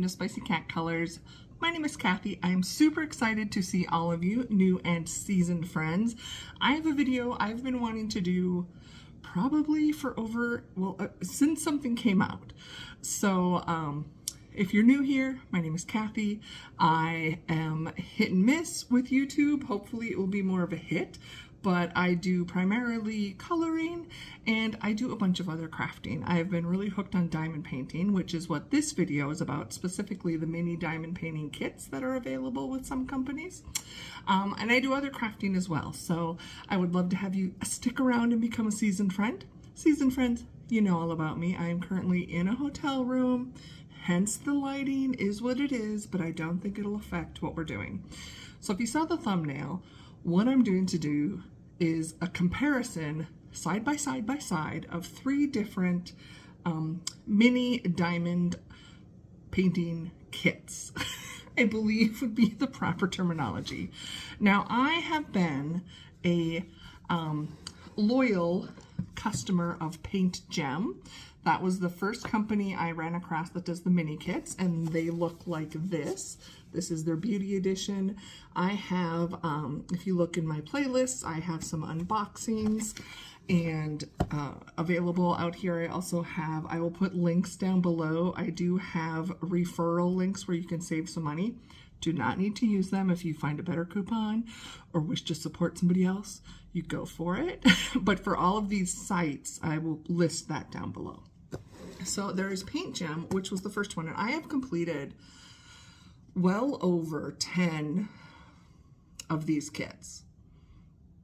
to Spicy Cat Colors. My name is Kathy. I'm super excited to see all of you, new and seasoned friends. I have a video I've been wanting to do probably for since something came out. So if you're new here, my name is Kathy. I am hit and miss with YouTube. Hopefully it will be more of a hit. But I do primarily coloring and I do a bunch of other crafting. I have been really hooked on diamond painting, which is what this video is about, specifically the mini diamond painting kits that are available with some companies. And I do other crafting as well. So I would love to have you stick around and become a seasoned friend. Seasoned friends, you know all about me. I am currently in a hotel room, hence the lighting is what it is, but I don't think it'll affect what we're doing. So if you saw the thumbnail, what I'm doing to do is a comparison side by side of 3 different mini diamond painting kits. I believe would be the proper terminology. Now, I have been a loyal customer of Paint Gem. That was the first company I ran across that does the mini kits, and they look like this. This is their beauty edition. I have, if you look in my playlists, I have some unboxings and available out here. I also have, I will put links down below. I do have referral links where you can save some money. Do not need to use them. If you find a better coupon or wish to support somebody else, you go for it. But for all of these sites, I will list that down below. So there is Paint Gem, which was the first one, and I have completed well over 10 of these kits.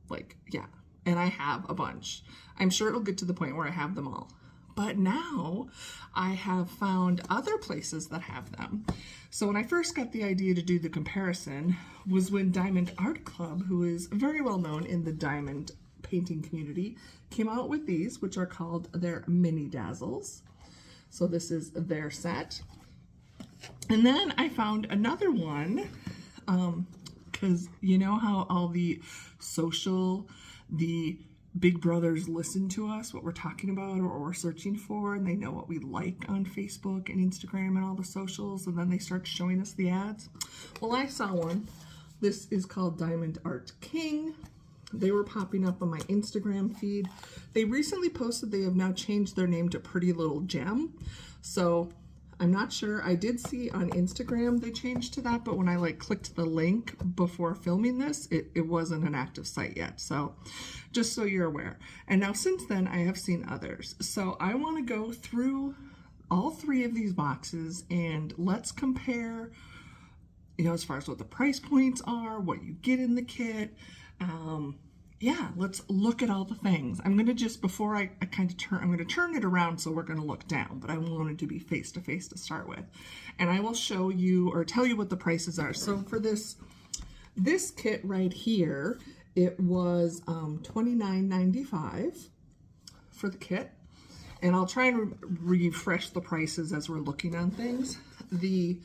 Like, yeah, and I have a bunch. I'm sure it'll get to the point where I have them all. But now I have found other places that have them. So when I first got the idea to do the comparison was when Diamond Art Club, who is very well known in the diamond painting community, came out with these, which are called their Mini Dazzles. So this is their set. And then I found another one, because you know how all the big brothers listen to us, what we're talking about or what we're searching for, and they know what we like on Facebook and Instagram and all the socials, and then they start showing us the ads. Well, I saw one. This is called Diamond Art King. They were popping up on my Instagram feed. They recently posted they have now changed their name to Pretty Little Gem. So I'm not sure. I did see on Instagram they changed to that, but when I clicked the link before filming this, it wasn't an active site yet. So just so you're aware. And now since then I have seen others. So I want to go through all 3 of these boxes and let's compare, you know, as far as what the price points are, what you get in the kit. Yeah, let's look at all the things. I'm going to just, before I kind of turn, I'm going to turn it around so we're going to look down, but I wanted to be face to face to start with. And I will show you or tell you what the prices are. So for this kit right here, it was $29.95 for the kit. And I'll try and refresh the prices as we're looking on things. The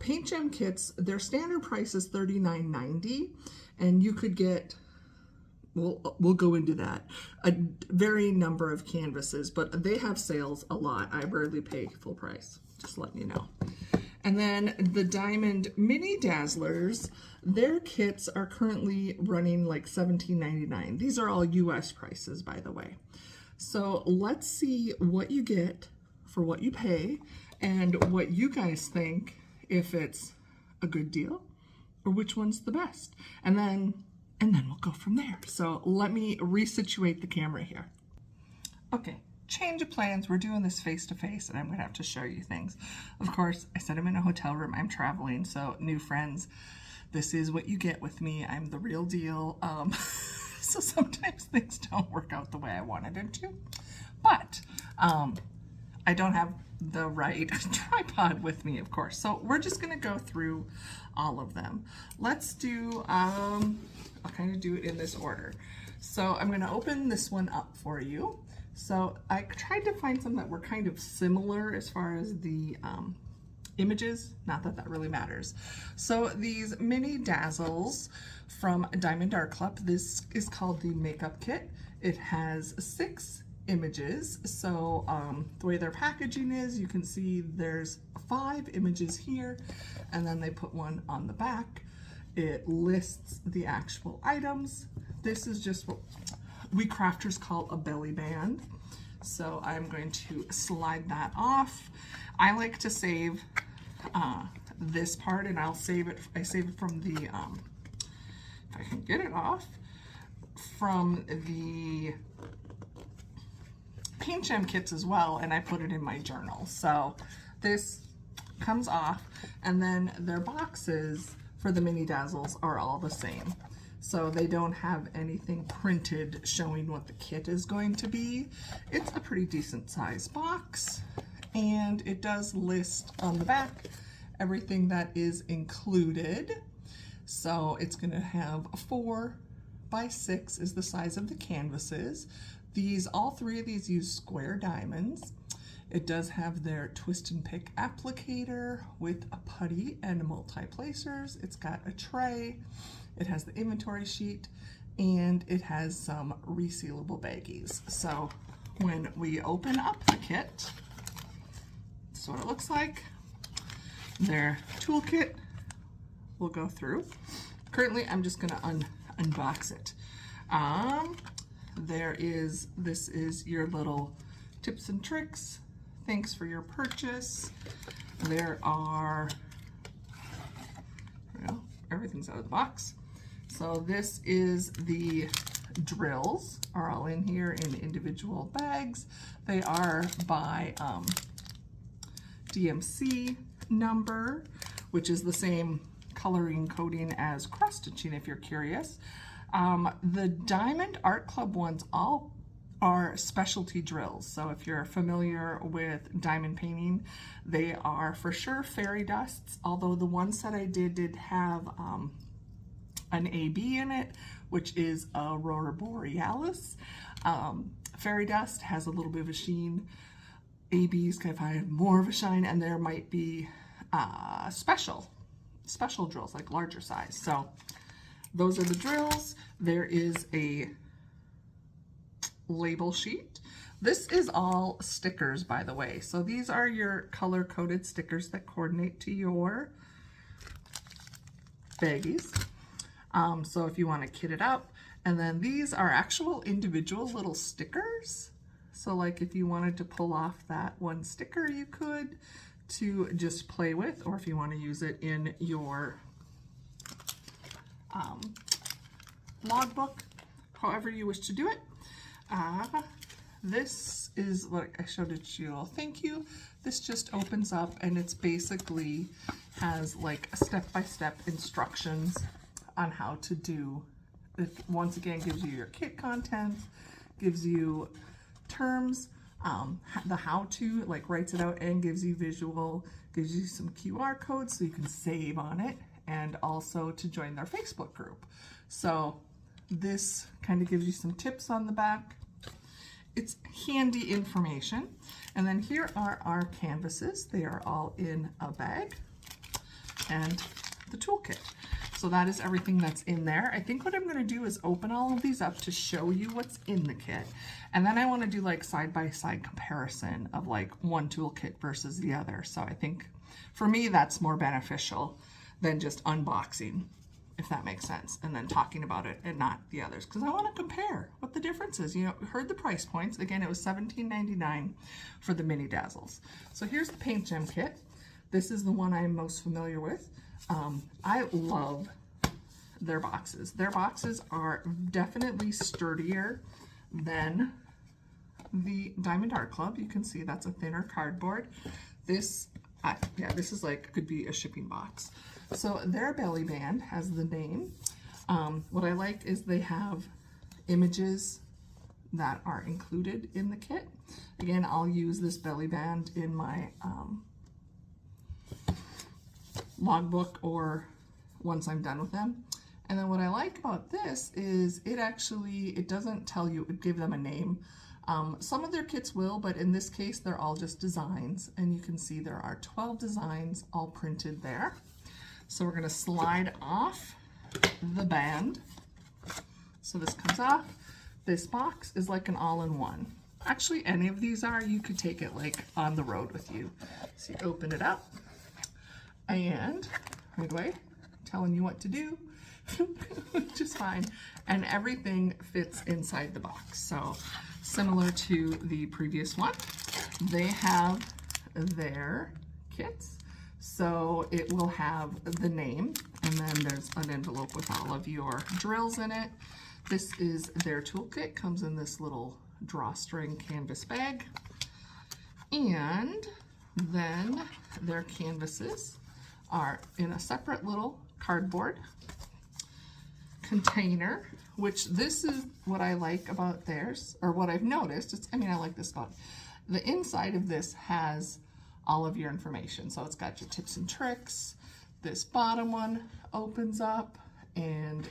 Paint Gem kits, their standard price is $39.90, and you could get, we'll go into that, a varying number of canvases, but they have sales a lot. I rarely pay full price, just letting you know. And then the Diamond Mini Dazzlers, their kits are currently running like $17.99. These are all US prices, by the way. So let's see what you get for what you pay and what you guys think, if it's a good deal or which one's the best. And then we'll go from there. So let me resituate the camera here. Okay, change of plans. We're doing this face to face and I'm gonna have to show you things. Of course, I said I'm in a hotel room, I'm traveling, so new friends, this is what you get with me. I'm the real deal. So sometimes things don't work out the way I wanted them to, but I don't have the right tripod with me, of course. So we're just gonna go through all of them. Let's do, I'll kind of do it in this order. So I'm gonna open this one up for you. So I tried to find some that were kind of similar as far as the images, not that that really matters. So these Mini Dazzles from Diamond Art Club, this is called the Makeup Kit. It has 6 images. So the way their packaging is, you can see there's 5 images here, and then they put one on the back. It lists the actual items. This is just what we crafters call a belly band. So I'm going to slide that off. I like to save this part, and I save it from the, if I can get it off, from the paint gem kits as well, and I put it in my journal. So this comes off, and then their boxes for the mini dazzles are all the same. So they don't have anything printed showing what the kit is going to be. It's a pretty decent size box, and it does list on the back everything that is included. So it's going to have 4 by 6 is the size of the canvases. All 3 of these use square diamonds. It does have their twist and pick applicator with a putty and multi-placers. It's got a tray. It has the inventory sheet, and it has some resealable baggies. So when we open up the kit, this is what it looks like. Their toolkit will go through. Currently, I'm just gonna unbox it. This is your little tips and tricks. Thanks for your purchase. There are, well, everything's out of the box. So this is the drills, are all in here in individual bags. They are by DMC number, which is the same coloring coding as cross stitching if you're curious. The Diamond Art Club ones all are specialty drills. So if you're familiar with diamond painting, they are for sure fairy dusts, although the ones that I did have an AB in it, which is Aurora Borealis. Fairy dust has a little bit of a sheen. ABs kind of have more of a shine, and there might be special drills, like larger size. So those are the drills. There is a label sheet. This is all stickers, by the way. So these are your color-coded stickers that coordinate to your baggies. So if you want to kit it up, and then these are actual individual little stickers. So like if you wanted to pull off that one sticker, you could, to just play with, or if you want to use it in your logbook, however you wish to do it. This is what I showed it to you all. Thank you. This just opens up, and it's basically has like step-by-step instructions on how to do it. Once again, gives you your kit contents, gives you terms, the how-to, like writes it out and gives you visual, gives you some QR codes so you can save on it, and also to join their Facebook group. So this kind of gives you some tips on the back. It's handy information. And then here are our canvases. They are all in a bag, and the toolkit. So that is everything that's in there. I think what I'm going to do is open all of these up to show you what's in the kit. And then I want to do like side-by-side comparison of like one toolkit versus the other. So I think for me, that's more beneficial than just unboxing, if that makes sense, and then talking about it and not the others, because I want to compare what the difference is. You know, we heard the price points. Again, it was $17.99 for the mini dazzles. So here's the paint gem kit. This is the one I'm most familiar with. I love their boxes. Their boxes are definitely sturdier than the Diamond Art Club. You can see that's a thinner cardboard. This, yeah, this is like, could be a shipping box. So their belly band has the name. What I like is they have images that are included in the kit. Again, I'll use this belly band in my logbook or once I'm done with them. And then what I like about this is it doesn't tell you, it give them a name. Some of their kits will, but in this case, they're all just designs. And you can see there are 12 designs all printed there. So we're gonna slide off the band. So this comes off. This box is like an all-in-one. Actually, any of these are. You could take it like on the road with you. So you open it up and right away, telling you what to do, which is fine. And everything fits inside the box. So similar to the previous one, they have their kits. So it will have the name, and then there's an envelope with all of your drills in it. This is their toolkit, comes in this little drawstring canvas bag. And then their canvases are in a separate little cardboard container, which this is what I like about theirs, or what I've noticed. I like this about it. The inside of this has all of your information. So it's got your tips and tricks. This bottom one opens up, and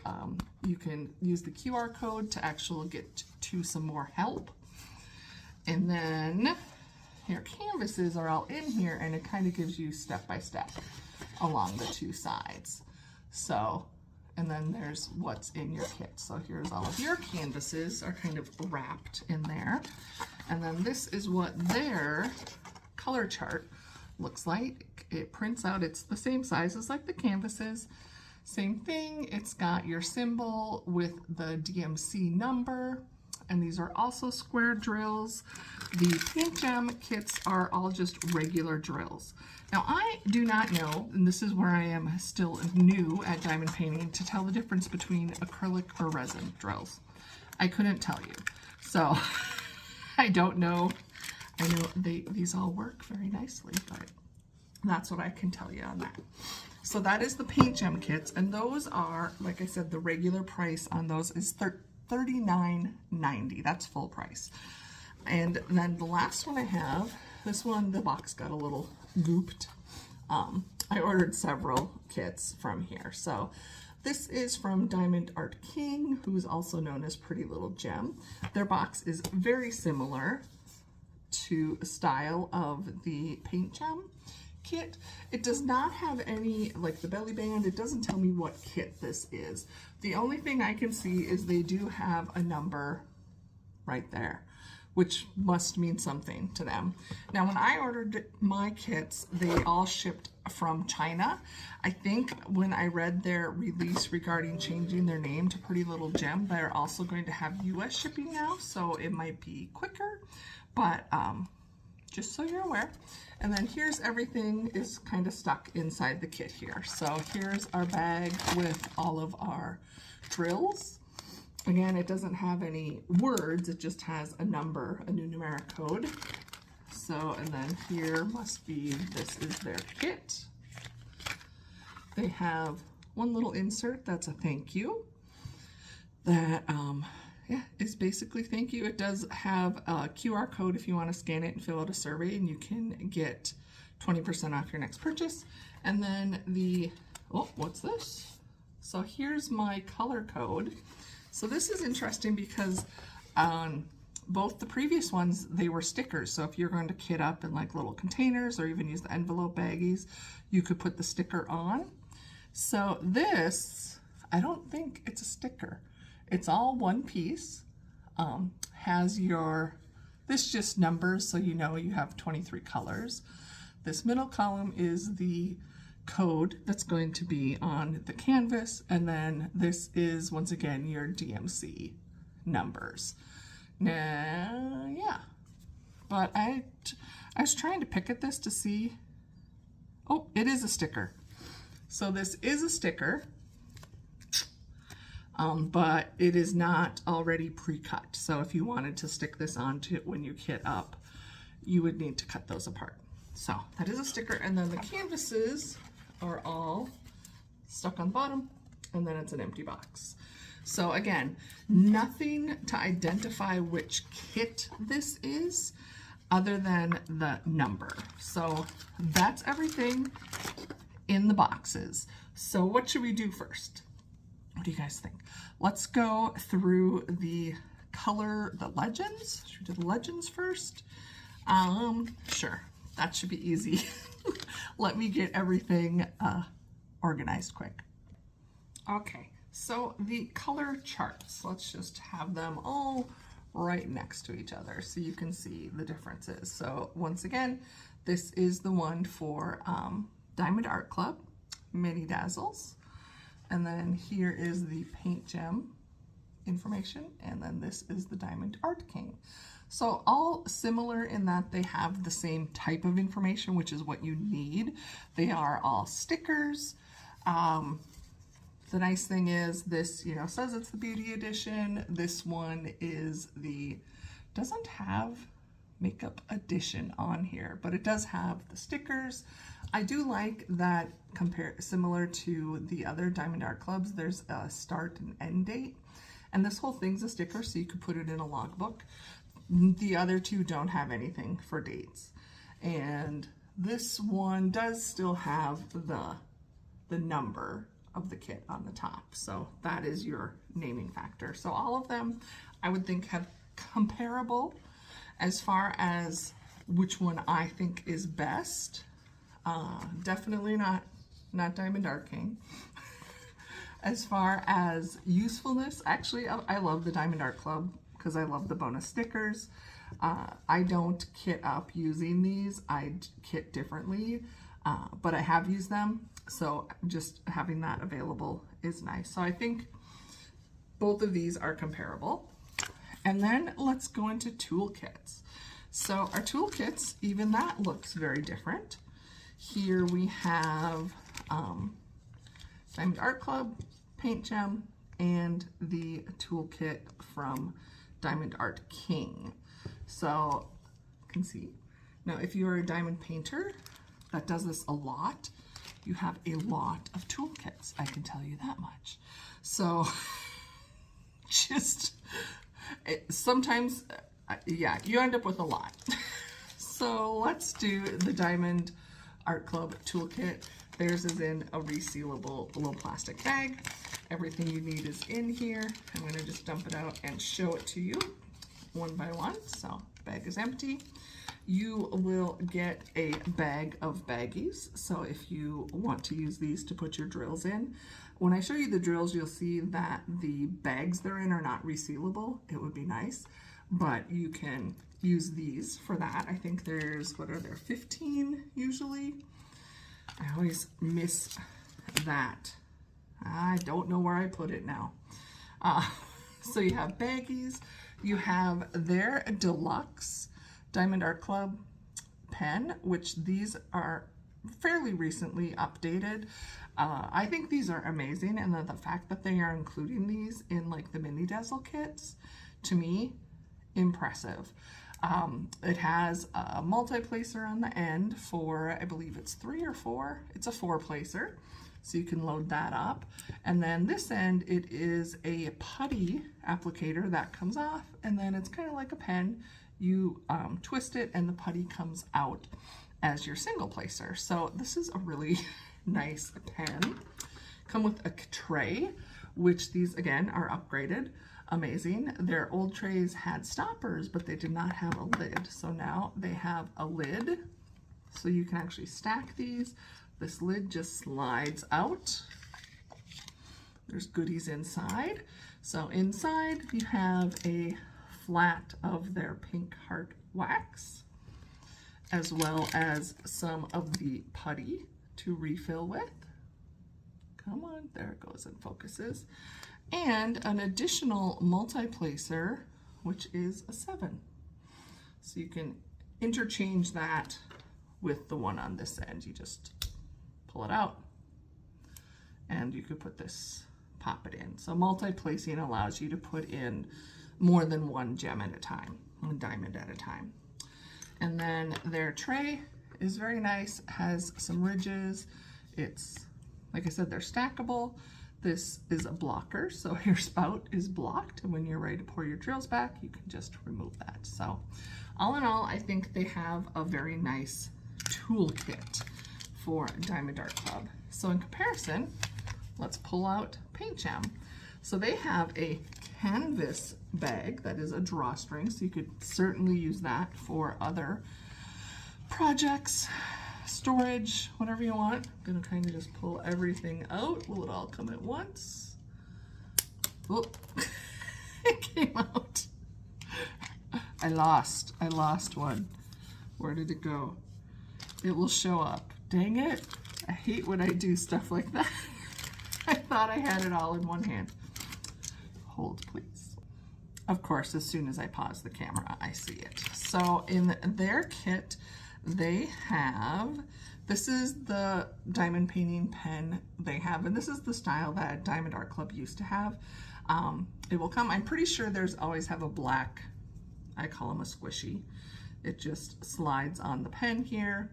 you can use the QR code to actually get to some more help. And then your canvases are all in here, and it kind of gives you step by step along the two sides. So, and then there's what's in your kit. So here's all of your canvases are kind of wrapped in there. And then this is what their color chart looks like. It prints out, it's the same size as like the canvases. Same thing, it's got your symbol with the DMC number, and these are also square drills. The Paint Gem kits are all just regular drills. Now I do not know, and this is where I am still new at diamond painting, to tell the difference between acrylic or resin drills. I couldn't tell you. So I don't know. I know these all work very nicely, but that's what I can tell you on that. So that is the Paint Gem kits, and those are, like I said, the regular price on those is $39.90. That's full price. And then the last one I have, this one, the box got a little gooped. I ordered several kits from here. So this is from Diamond Art King, who is also known as Pretty Little Gem. Their box is very similar to the style of the Paint Gem kit. It does not have any, like the belly band, it doesn't tell me what kit this is. The only thing I can see is they do have a number right there, which must mean something to them. Now, when I ordered my kits, they all shipped from China. I think when I read their release regarding changing their name to Pretty Little Gem, they're also going to have US shipping now, so it might be quicker, but just so you're aware. And then here's everything is kind of stuck inside the kit here. So here's our bag with all of our drills. Again, it doesn't have any words, it just has a number, a new numeric code. So, and then here must be, this is their kit. They have one little insert that's a thank you. That, yeah, is basically thank you. It does have a QR code if you want to scan it and fill out a survey, and you can get 20% off your next purchase. And then the, oh, what's this? So here's my color code. So this is interesting because on both the previous ones, they were stickers. So if you're going to kit up in like little containers or even use the envelope baggies, you could put the sticker on. So this, I don't think it's a sticker. It's all one piece, has your, this just numbers so you know you have 23 colors. This middle column is the code that's going to be on the canvas, and then this is once again your DMC numbers. Now, yeah, but I was trying to pick at this to see, oh, it is a sticker. So this is a sticker. But it is not already pre-cut. So if you wanted to stick this on to when you kit up, you would need to cut those apart. So that is a sticker, and then the canvases are all stuck on the bottom, and then it's an empty box. So again, nothing to identify which kit this is other than the number. So that's everything in the boxes. So what should we do first? What do you guys think? Let's go through the legends. Should we do the legends first? Sure, that should be easy. Let me get everything organized quick. Okay, so the color charts, let's just have them all right next to each other so you can see the differences. So once again, this is the one for Diamond Art Club, Mini Dazzles. And then here is the Paint Gem information, and then this is the Diamond Art King. So all similar in that they have the same type of information, which is what you need. They are all stickers. The nice thing is this, you know, says it's the beauty edition. This one is doesn't have makeup edition on here, but it does have the stickers. I do like that similar to the other Diamond Art Clubs, there's a start and end date. And this whole thing's a sticker, so you could put it in a logbook. The other two don't have anything for dates. And this one does still have the number of the kit on the top. So that is your naming factor. So all of them, I would think, have comparable as far as which one I think is best. Definitely not Diamond Art King. As far as usefulness, actually, I love the Diamond Art Club because I love the bonus stickers. I don't kit up using these. I kit differently, but I have used them. So just having that available is nice. So I think both of these are comparable. And then let's go into toolkits. So our toolkits, even that looks very different. Here we have Diamond Art Club, Paint Gem, and the toolkit from Diamond Art King. So you can see. Now if you're a diamond painter that does this a lot, you have a lot of toolkits, I can tell you that much. So sometimes, yeah, you end up with a lot. So let's do the Diamond Art Club toolkit. Theirs is in a resealable little plastic bag. Everything you need is in here. I'm going to just dump it out and show it to you one by one. So bag is empty. You will get a bag of baggies. So if you want to use these to put your drills in, when I show you the drills, you'll see that the bags they're in are not resealable. It would be nice, but you can use these for that. I think there's, what are there, 15 usually? I always miss that. I don't know where I put it now. So you have baggies, you have their deluxe Diamond Art Club pen, which these are fairly recently updated. I think these are amazing, and the fact that they are including these in like the mini dazzle kits, to me, impressive. It has a multi-placer on the end for, I believe it's 3 or 4. It's a 4-placer, so you can load that up. And then this end, it is a putty applicator that comes off, and then it's kind of like a pen. You twist it and the putty comes out as your single placer. So this is a really nice pen. Come with a tray, which these again are upgraded. Amazing. Their old trays had stoppers, but they did not have a lid. So now they have a lid, so you can actually stack these. This lid just slides out. There's goodies inside. So inside you have a flat of their pink heart wax, as well as some of the putty to refill with. Come on, there it goes and focuses. And an additional multi-placer, which is a 7. So you can interchange that with the one on this end. You just pull it out and you could put this, pop it in. So multi-placing allows you to put in more than one gem at a time, one diamond at a time. And then their tray is very nice, has some ridges. It's, like I said, they're stackable. This is a blocker, so your spout is blocked, and when you're ready to pour your drills back, you can just remove that. So all in all, I think they have a very nice toolkit for Diamond Art Club. So in comparison, let's pull out Paint Gem. So they have a canvas bag that is a drawstring, so you could certainly use that for other projects, storage, whatever you want. I'm gonna kind of just pull everything out. Will it all come at once? Oh, it came out. I lost one. Where did it go? It will show up. Dang it. I hate when I do stuff like that. I thought I had it all in one hand. Hold, please. Of course, as soon as I pause the camera, I see it. So in their kit, they have, this is the diamond painting pen they have, and this is the style that Diamond Art Club used to have. It will come, I'm pretty sure there's always have a black, I call them a squishy. It just slides on the pen here.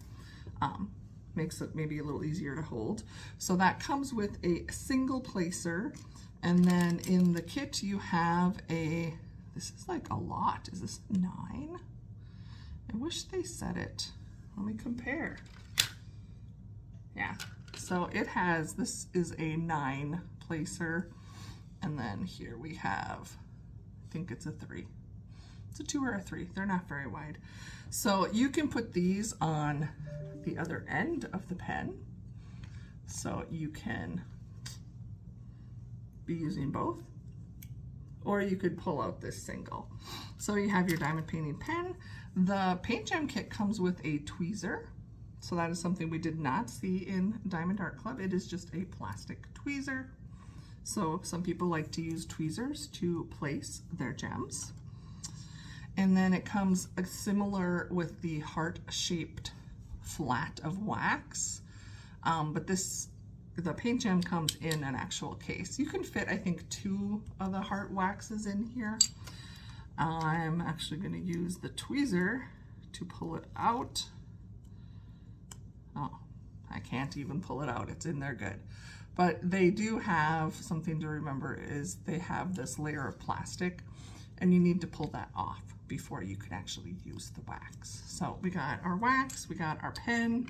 Makes it maybe a little easier to hold. So that comes with a single placer, and then in the kit you have a, this is like a lot, is this 9? I wish they said it. Let me compare. Yeah, so it has, this is a 9 placer, and then here we have, I think it's a 3. It's a 2 or a 3, they're not very wide. So you can put these on the other end of the pen, so you can be using both, or you could pull out this single. So you have your diamond painting pen. The paint gem kit comes with a tweezer, so that is something we did not see in Diamond Art Club. It is just a plastic tweezer. So some people like to use tweezers to place their gems. And then it comes similar with the heart-shaped flat of wax, but the paint gem comes in an actual case. You can fit, I think, 2 of the heart waxes in here. I'm actually going to use the tweezer to pull it out. Oh, I can't even pull it out. It's in there good. But they do have something to remember, is they have this layer of plastic, and you need to pull that off before you can actually use the wax. So we got our wax, we got our pen,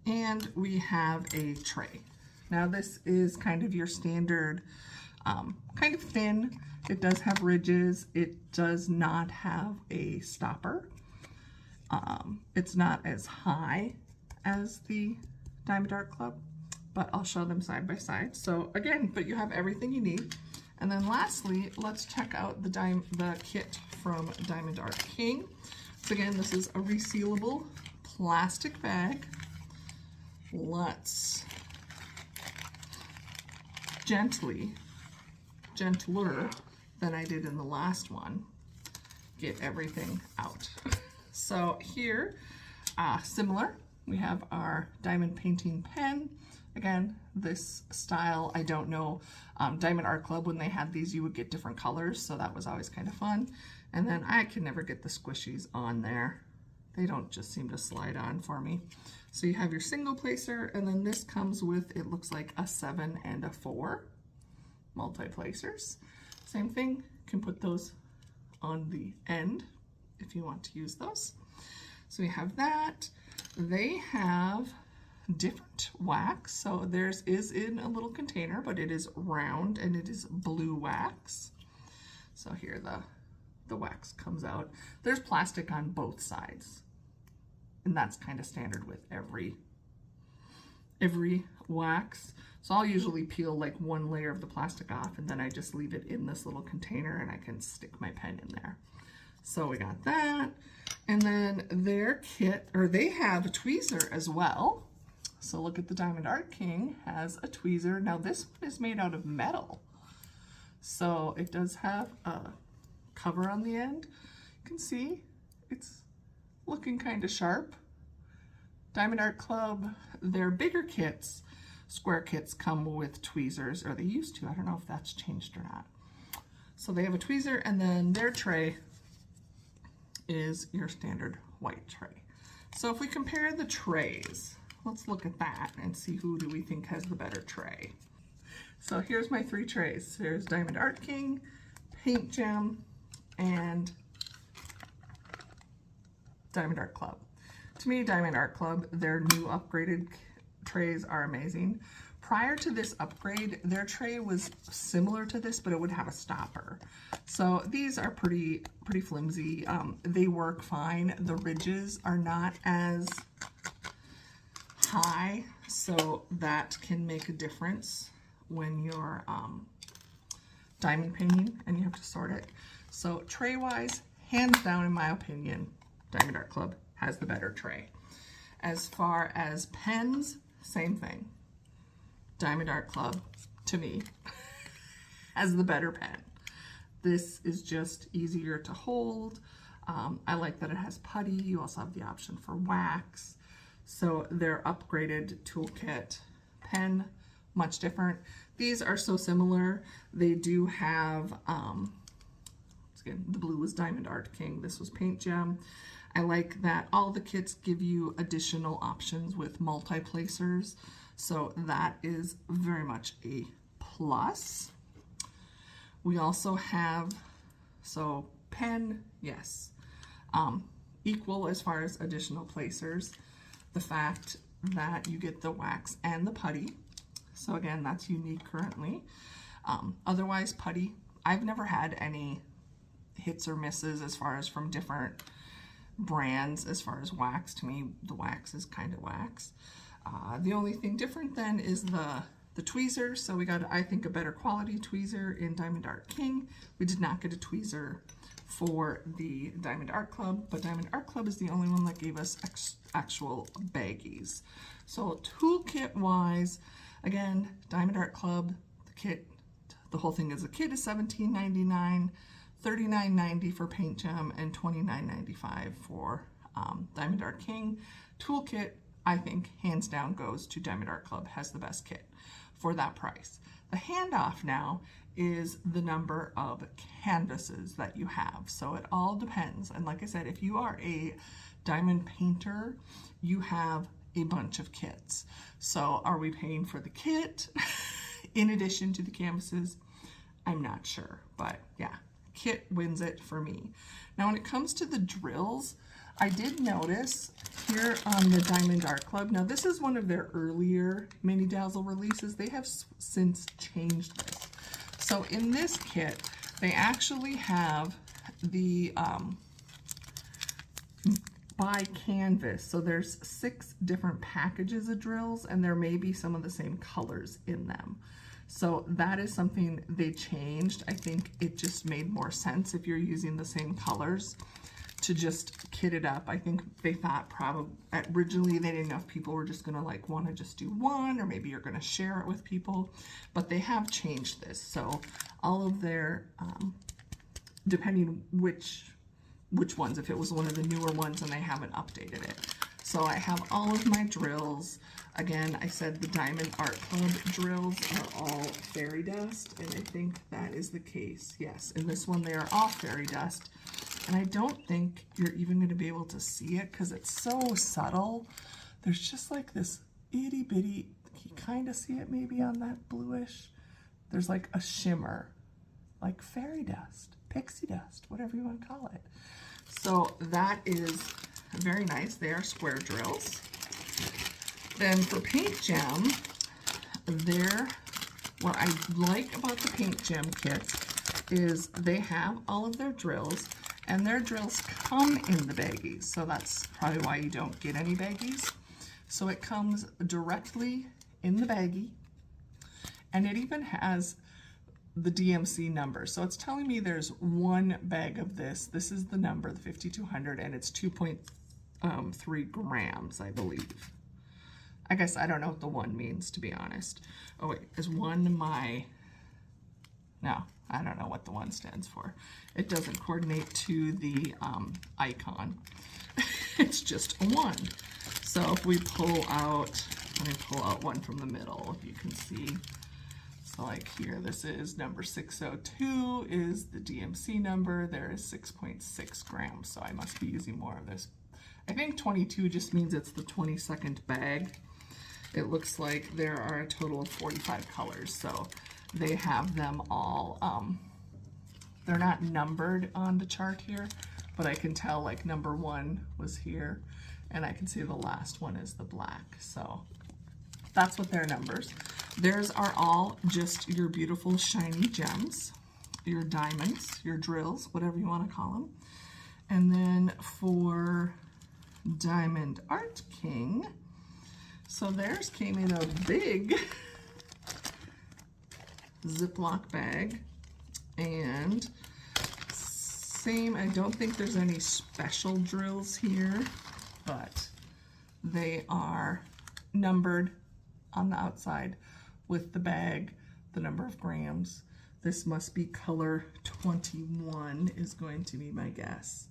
and we have a tray. Now this is kind of your standard, kind of thin. It does have ridges. It does not have a stopper. It's not as high as the Diamond Art Club, but I'll show them side by side. So again, but you have everything you need. And then lastly, let's check out the kit from Diamond Art King. So again, this is a resealable plastic bag. Let's gentler than I did in the last one, get everything out. So here, similar, we have our diamond painting pen. Again, this style, I don't know, Diamond Art Club, when they had these, you would get different colors, so that was always kind of fun. And then I can never get the squishies on there. They don't just seem to slide on for me. So you have your single placer, and then this comes with, it looks like a 7 and a 4 multi-placers. Same thing, you can put those on the end if you want to use those. So we have that. They have different wax. So theirs is in a little container, but it is round and it is blue wax. So here the wax comes out. There's plastic on both sides, and that's kind of standard with every wax. So I'll usually peel like one layer of the plastic off, and then I just leave it in this little container and I can stick my pen in there. So we got that. And then their kit, or they have a tweezer as well. So look at the Diamond Art King has a tweezer. Now this one is made out of metal. So it does have a cover on the end. You can see it's looking kind of sharp. Diamond Art Club, their bigger kits, square kits, come with tweezers, or they used to. I don't know if that's changed or not. So they have a tweezer, and then their tray is your standard white tray. So if we compare the trays, let's look at that and see who do we think has the better tray. So here's my 3 trays. There's Diamond Art King, Paint Gem, and Diamond Art Club. To me, Diamond Art Club, their new upgraded trays are amazing. Prior to this upgrade, their tray was similar to this, but it would have a stopper. So these are pretty flimsy. They work fine. The ridges are not as high, so that can make a difference when you're diamond painting and you have to sort it. So tray-wise, hands down, in my opinion, Diamond Art Club has the better tray. As far as pens, same thing. Diamond Art Club, to me, has the better pen. This is just easier to hold. I like that it has putty. You also have the option for wax. So their upgraded toolkit pen, much different. These are so similar. They do have, again, the blue was Diamond Art King. This was Paint Gem. I like that all the kits give you additional options with multi-placers. So that is very much a plus. We also have, so pen, yes, equal as far as additional placers. The fact that you get the wax and the putty. So again, that's unique currently. Otherwise, putty, I've never had any hits or misses as far as from different brands as far as wax. To me, the wax is kind of wax. The only thing different then is the tweezer. So we got, I think, a better quality tweezer in Diamond Art King. We did not get a tweezer for the Diamond Art Club, but Diamond Art Club is the only one that gave us actual baggies. So toolkit wise, again, Diamond Art Club, the kit, the whole thing is a kit is $17.99, $39.90 for Paint Gem, and $29.95 for Diamond Art King. Toolkit, I think, hands down goes to Diamond Art Club, has the best kit for that price. The handoff now is the number of canvases that you have. So it all depends. And like I said, if you are a diamond painter, you have a bunch of kits. So are we paying for the kit in addition to the canvases? I'm not sure, but yeah, kit wins it for me. Now when it comes to the drills, I did notice here on the Diamond Art Club, now this is one of their earlier Mini Dazzle releases. They have since changed this. So in this kit, they actually have the by canvas. So there's 6 different packages of drills, and there may be some of the same colors in them. So that is something they changed. I think it just made more sense if you're using the same colors to just kit it up. I think they thought probably originally they didn't know if people were just gonna like want to just do one, or maybe you're gonna share it with people, but they have changed this. So all of their, depending which ones, if it was one of the newer ones and they haven't updated it. So I have all of my drills. Again, I said the Diamond Art Club drills are all fairy dust, and I think that is the case. Yes, in this one they are all fairy dust. And I don't think you're even going to be able to see it because it's so subtle. There's just like this itty bitty, you kind of see it maybe on that bluish. There's like a shimmer, like fairy dust, pixie dust, whatever you want to call it. So that is very nice. They are square drills. Then for Paint Gem, what I like about the Paint Gem kits is they have all of their drills, and their drills come in the baggies. So that's probably why you don't get any baggies. So it comes directly in the baggie, and it even has the DMC number. So it's telling me there's one bag of this. This is the number, the 5200, and it's 2.3 grams, I believe. I guess I don't know what the 1 means, to be honest. Oh wait, is 1 my, no, I don't know what the 1 stands for. It doesn't coordinate to the icon. It's just a 1. So if we pull out, let me pull out one from the middle, if you can see. So like here, this is number 602 is the DMC number. There is 6.6 grams, so I must be using more of this. I think 22 just means it's the 22nd bag. It looks like there are a total of 45 colors, so they have them all. They're not numbered on the chart here, but I can tell like number 1 was here, and I can see the last one is the black. So that's what their numbers. Theirs are all just your beautiful shiny gems, your diamonds, your drills, whatever you want to call them. And then for Diamond Art King, so theirs came in a big Ziploc bag, and Same, I don't think there's any special drills here, but they are numbered on the outside with the bag, the number of grams. This must be color 21 is going to be my guess.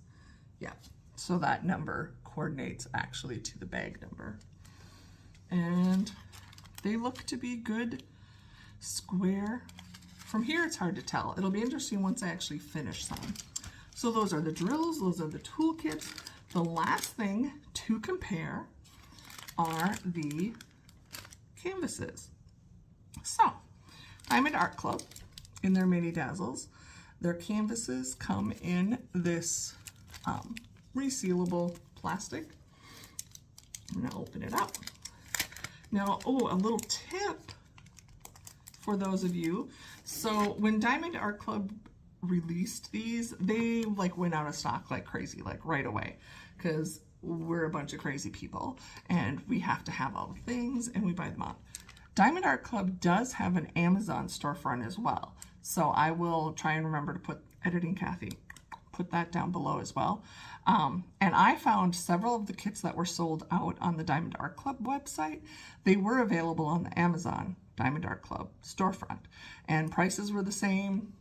Yeah, so that number coordinates actually to the bag number. And they look to be good square. From here it's hard to tell. It'll be interesting once I actually finish some. So those are the drills, those are the toolkits. The last thing to compare are the canvases. So, Diamond Art Club, in their mini dazzles, their canvases come in this resealable plastic. I'm gonna open it up. Now, oh, a little tip for those of you. So when Diamond Art Club released these, they like went out of stock like crazy, like right away, because we're a bunch of crazy people and we have to have all the things and we buy them out. Diamond Art Club does have an Amazon storefront as well. So I will try and remember to put, editing Kathy, put that down below as well. And I found several of the kits that were sold out on the Diamond Art Club website. They were available on the Amazon Diamond Art Club storefront and prices were the same.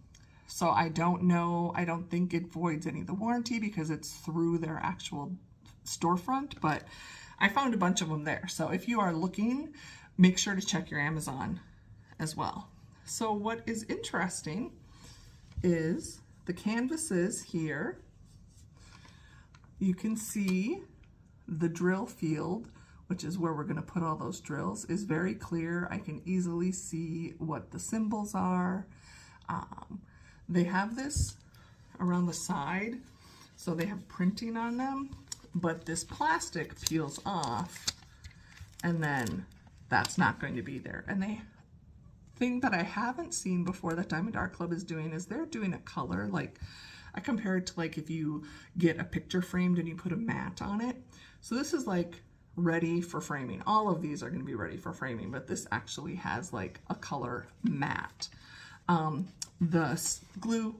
So I don't know, I don't think it voids any of the warranty because it's through their actual storefront, but I found a bunch of them there. So if you are looking, make sure to check your Amazon as well. So what is interesting is the canvases here. You can see the drill field, which is where we're going to put all those drills, is very clear. I can easily see what the symbols are. They have this around the side, so they have printing on them, but this plastic peels off, and then that's not going to be there. And the thing that I haven't seen before that Diamond Art Club is doing is they're doing a color, like I compare it to like if you get a picture framed and you put a mat on it. So this is like ready for framing. All of these are going to be ready for framing, but this actually has like a color mat. The glue,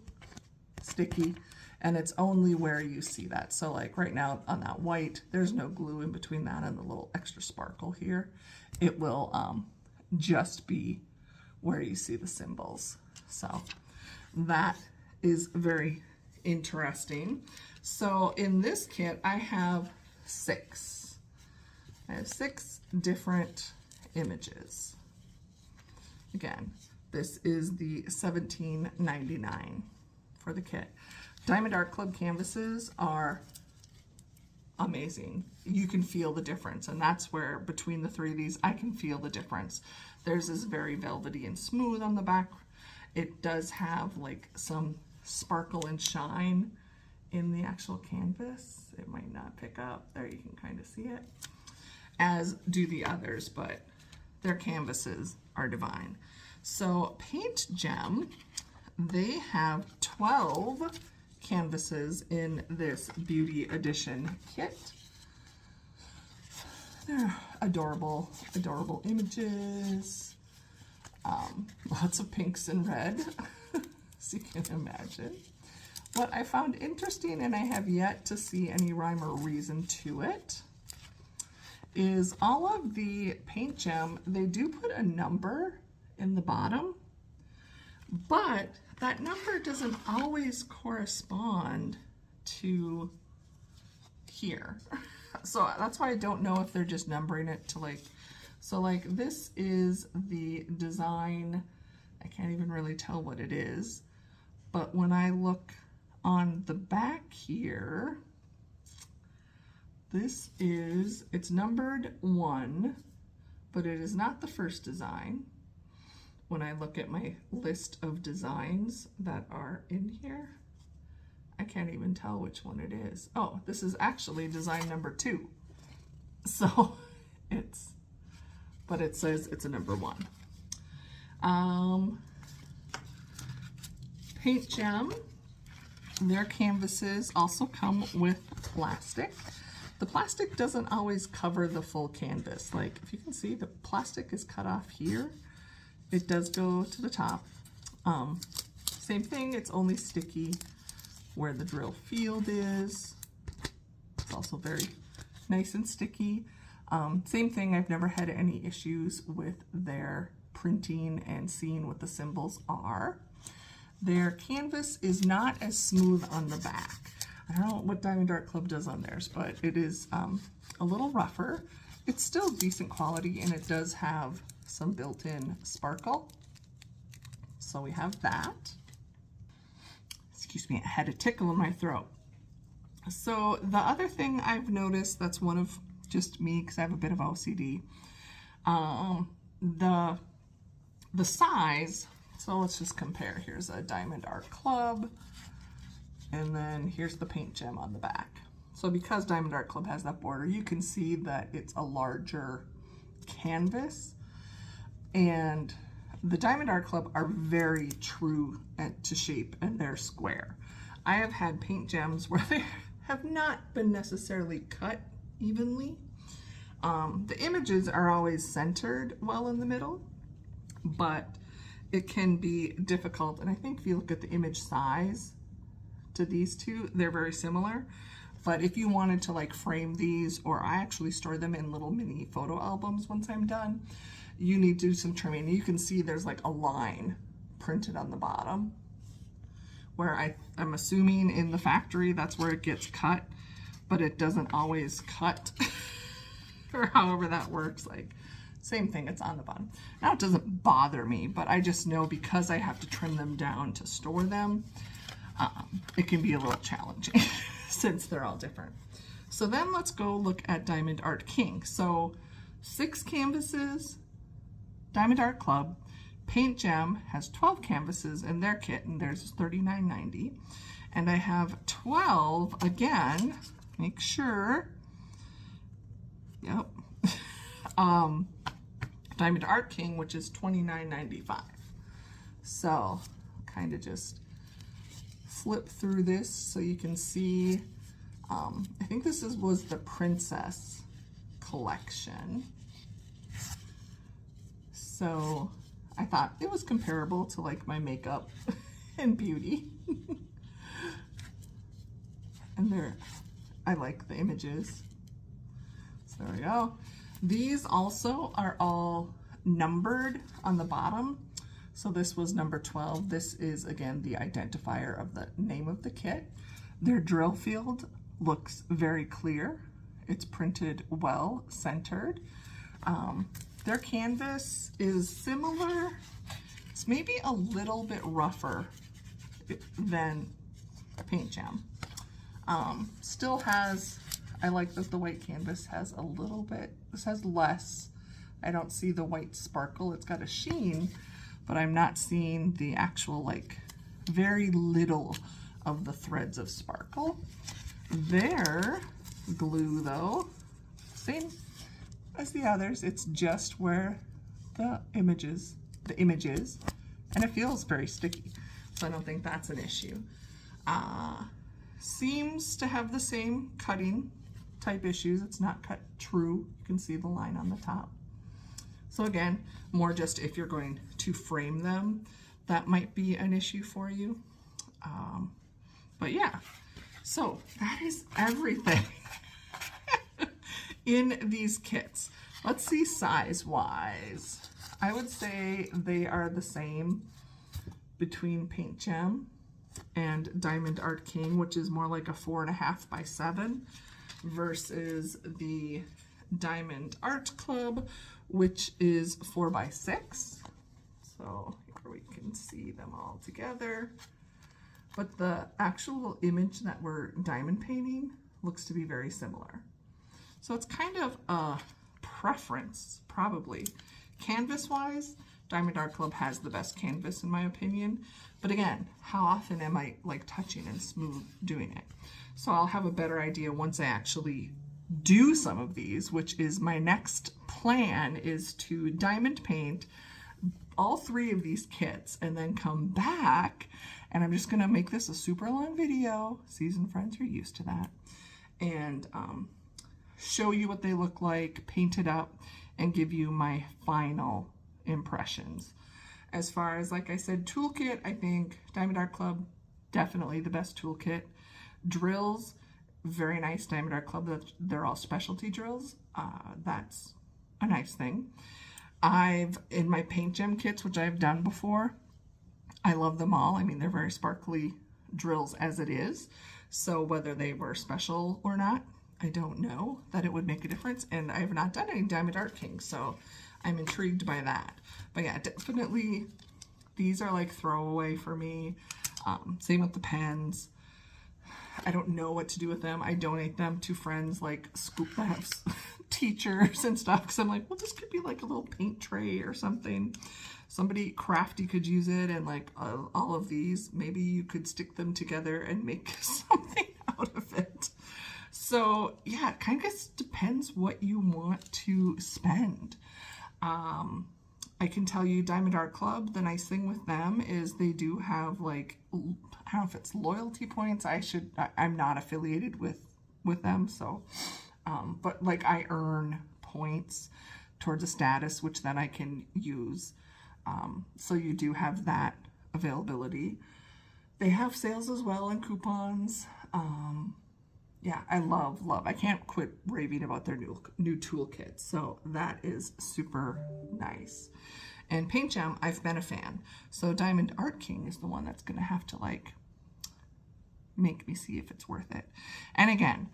sticky, and it's only where you see that. So like right now on that white, there's no glue in between that and the little extra sparkle here. It will just be where you see the symbols. So that is very interesting. So in this kit, I have 6. I have 6 different images. Again, this is the $17.99 for the kit. Diamond Art Club canvases are amazing. You can feel the difference, and that's where between the 3 of these, I can feel the difference. Theirs is very velvety and smooth on the back. It does have like some sparkle and shine in the actual canvas. It might not pick up. There you can kind of see it, as do the others, but their canvases are divine. So Paint Gem, they have 12 canvases in this Beauty Edition kit. They're adorable, adorable images. Lots of pinks and red, as you can imagine. What I found interesting, and I have yet to see any rhyme or reason to it, is all of the Paint Gem, they do put a number in the bottom, but that number doesn't always correspond to here. So that's why I don't know if they're just numbering it to like, so like this is the design, I can't even really tell what it is, but when I look on the back here, this is, it's numbered 1, but it is not the first design. When I look at my list of designs that are in here, I can't even tell which one it is. Oh, this is actually design number 2. So it's, but it says it's a number 1. Paint Gem, their canvases also come with plastic. The plastic doesn't always cover the full canvas. Like if you can see, the plastic is cut off here. It does go to the top. Same thing, it's only sticky where the drill field is. It's also very nice and sticky. Same thing, I've never had any issues with their printing and seeing what the symbols are. Their canvas is not as smooth on the back. I don't know what Diamond Art Club does on theirs, but it is a little rougher. It's still decent quality, and it does have some built-in sparkle. So we have that. Excuse me, I had a tickle in my throat. So the other thing I've noticed, that's one of just me because I have a bit of OCD, the size. So let's just compare. Here's a Diamond Art Club, and then here's the paint gem on the back. So because Diamond Art Club has that border, you can see that it's a larger canvas, and the Diamond Art Club are very true to shape, and they're square. I have had paint gems where they have not been necessarily cut evenly. The images are always centered well in the middle, but it can be difficult. And I think if you look at the image size to these two, they're very similar. But if you wanted to like frame these, or I actually store them in little mini photo albums once I'm done, you need to do some trimming. You can see there's like a line printed on the bottom where I'm assuming in the factory that's where it gets cut, but it doesn't always cut or however that works. Like same thing, it's on the bottom. Now it doesn't bother me, but I just know because I have to trim them down to store them, it can be a little challenging since they're all different. So then let's go look at Diamond Art King. So 6 canvases, Diamond Art Club. Paint Gem has 12 canvases in their kit, and theirs is $39.90. And I have 12 again, make sure, yep, Diamond Art King, which is $29.95. So kind of just flip through this so you can see. I think this was the Princess collection. So I thought it was comparable to like my makeup and beauty. And I like the images. So there we go. These also are all numbered on the bottom. So this was number 12. This is again the identifier of the name of the kit. Their drill field looks very clear. It's printed well, centered. Their canvas is similar. It's maybe a little bit rougher than a Paint Gem. Still has, I like that the white canvas has a little bit, this has less. I don't see the white sparkle. It's got a sheen, but I'm not seeing the actual, like, very little of the threads of sparkle. Their glue, though, same as the others. It's just where the image is, and it feels very sticky. So I don't think that's an issue. Seems to have the same cutting type issues. It's not cut true. You can see the line on the top. So again, more just if you're going to frame them, that might be an issue for you. But yeah, so that is everything in these kits. Let's see size-wise. I would say they are the same between Paint Gem and Diamond Art King, which is more like a 4.5 by 7, versus the Diamond Art Club, which is 4 by 6. So here we can see them all together. But the actual image that we're diamond painting looks to be very similar. So it's kind of a preference, probably. Canvas-wise, Diamond Art Club has the best canvas in my opinion. But again, how often am I like touching and smooth doing it? So I'll have a better idea once I actually do some of these, which is my next plan, is to diamond paint all 3 of these kits and then come back, and I'm just gonna make this a super long video. Seasoned friends are used to that. And show you what they look like, paint it up, and give you my final impressions. As far as, like I said, toolkit, I think Diamond Art Club, definitely the best toolkit. Drills, very nice. Diamond Art Club, they're all specialty drills. That's a nice thing. In my paint gem kits, which I've done before, I love them all. I mean, they're very sparkly drills as it is. So whether they were special or not, I don't know that it would make a difference. And I have not done any Diamond Art King, so I'm intrigued by that. But yeah, definitely these are like throwaway for me. Same with the pens. I don't know what to do with them. I donate them to friends like Scoop that have teachers and stuff, because I'm like, well, this could be like a little paint tray or something. Somebody crafty could use it, and like all of these, maybe you could stick them together and make something out of it. So yeah, it kind of just depends what you want to spend. I can tell you Diamond Art Club, the nice thing with them is they do have like, I don't know if it's loyalty points. I'm not affiliated with them. So, but like I earn points towards a status, which then I can use. So you do have that availability. They have sales as well and coupons. Yeah, I love. I can't quit raving about their new toolkits. So that is super nice. And Paint Gem, I've been a fan. So Diamond Art King is the one that's going to have to like make me see if it's worth it. And again,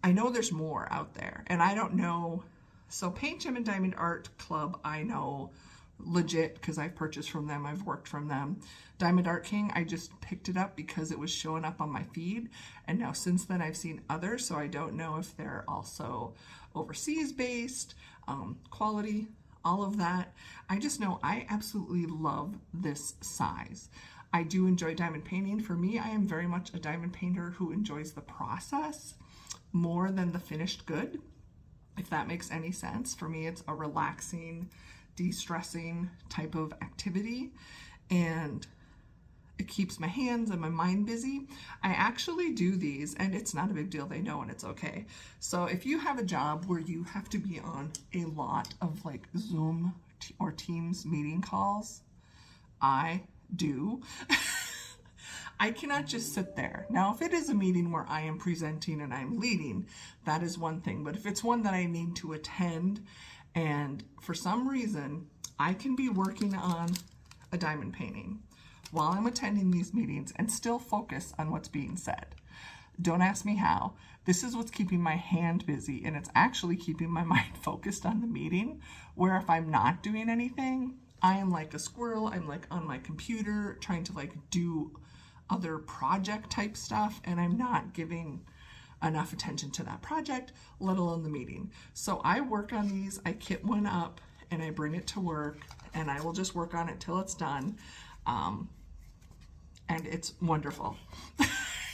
I know there's more out there, and I don't know. So Paint Gem and Diamond Art Club, I know legit because I've purchased from them. I've worked from them. Diamond Art King, I just picked it up because it was showing up on my feed, and now since then I've seen others, so I don't know if they're also overseas based, quality, all of that. I just know I absolutely love this size. I do enjoy diamond painting. For me, I am very much a diamond painter who enjoys the process more than the finished good, if that makes any sense. For me, it's a relaxing, de-stressing type of activity, and it keeps my hands and my mind busy. I actually do these, and it's not a big deal. They know, and it's okay. So if you have a job where you have to be on a lot of like Zoom or Teams meeting calls, I do. I cannot just sit there. Now, if it is a meeting where I am presenting and I'm leading, that is one thing. But if it's one that I need to attend, and for some reason, I can be working on a diamond painting while I'm attending these meetings and still focus on what's being said. Don't ask me how. This is what's keeping my hand busy, and it's actually keeping my mind focused on the meeting, where if I'm not doing anything, I am like a squirrel. I'm like on my computer trying to like do other project type stuff, and I'm not giving enough attention to that project, let alone the meeting. So I work on these, I kit one up, and I bring it to work, and I will just work on it till it's done. And it's wonderful.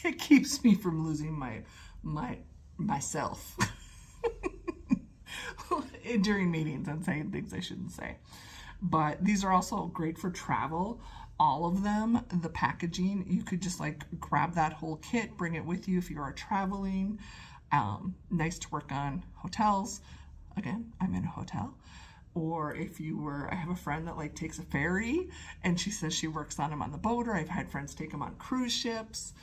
It keeps me from losing myself during meetings and saying things I shouldn't say. But these are also great for travel. All of them, the packaging, you could just like grab that whole kit, bring it with you if you are traveling. Nice to work on hotels. Again, I'm in a hotel. Or if you were, I have a friend that like takes a ferry, and she says she works on them on the boat, or I've had friends take them on cruise ships.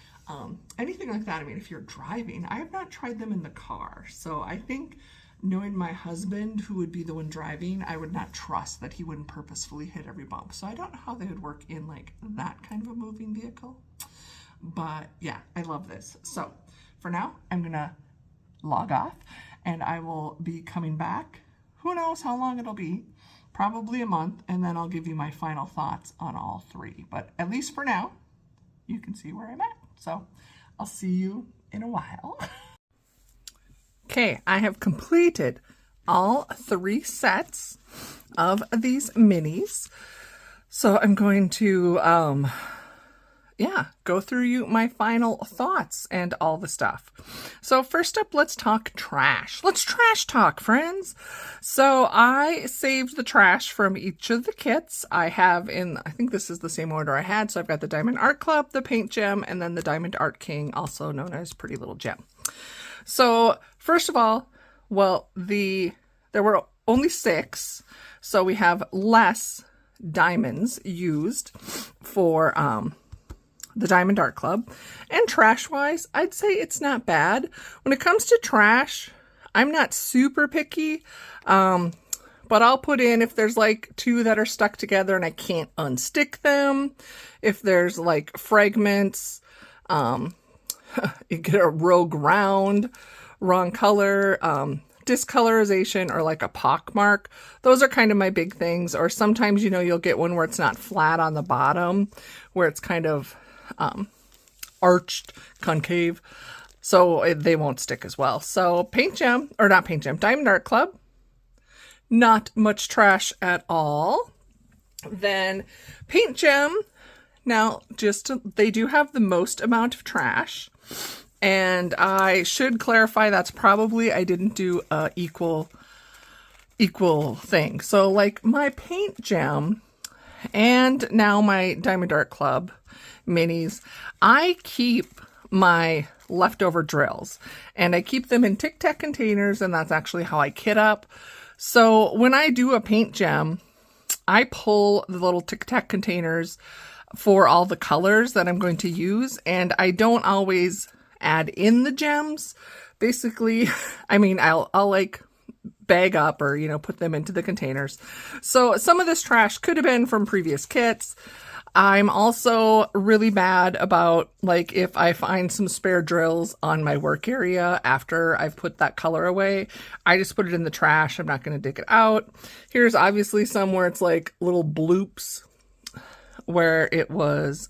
Anything like that. I mean, if you're driving, I have not tried them in the car. So I think, knowing my husband, who would be the one driving, I would not trust that he wouldn't purposefully hit every bump. So I don't know how they would work in like that kind of a moving vehicle. But yeah, I love this. So for now, I'm gonna log off, and I will be coming back. Who knows how long it'll be? Probably a month, and then I'll give you my final thoughts on all three. But at least for now, you can see where I'm at. So I'll see you in a while. Okay, I have completed all 3 sets of these minis. So I'm going to, go through my final thoughts and all the stuff. So first up, let's talk trash. Let's trash talk, friends. So I saved the trash from each of the kits. I have I think this is the same order I had. So I've got the Diamond Art Club, the Paint Gem, and then the Diamond Art King, also known as Pretty Little Gem. So first of all, well, there were only 6, so we have less diamonds used for the Diamond Art Club. And trash-wise, I'd say it's not bad. When it comes to trash, I'm not super picky, but I'll put in if there's like 2 that are stuck together and I can't unstick them. If there's like fragments, you get a rogue round, wrong color, discolorization, or like a pock mark. Those are kind of my big things. Or sometimes, you'll get one where it's not flat on the bottom, where it's kind of arched, concave. So they won't stick as well. So Diamond Art Club, not much trash at all. Then Paint Gem, now they do have the most amount of trash. And I should clarify that's probably, I didn't do a equal thing. So like my Paint Gem and now my Diamond Art Club minis, I keep my leftover drills and I keep them in Tic Tac containers, and that's actually how I kit up. So when I do a Paint Gem, I pull the little Tic Tac containers for all the colors that I'm going to use, and I don't always add in the gems. Basically, I'll like bag up or, put them into the containers. So some of this trash could have been from previous kits. I'm also really bad about, like, if I find some spare drills on my work area after I've put that color away, I just put it in the trash. I'm not going to dig it out. Here's obviously some where it's like little bloops where it was,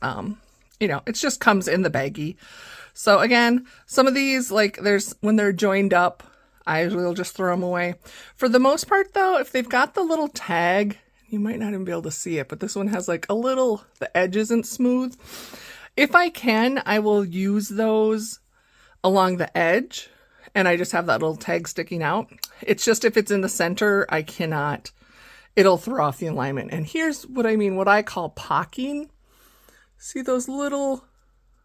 it just comes in the baggie. So again, some of these, like when they're joined up, I will just throw them away. For the most part though, if they've got the little tag, you might not even be able to see it, but this one has like the edge isn't smooth. If I can, I will use those along the edge, and I just have that little tag sticking out. It's just if it's in the center, I cannot, it'll throw off the alignment. And here's what I mean, what I call pocking. See those little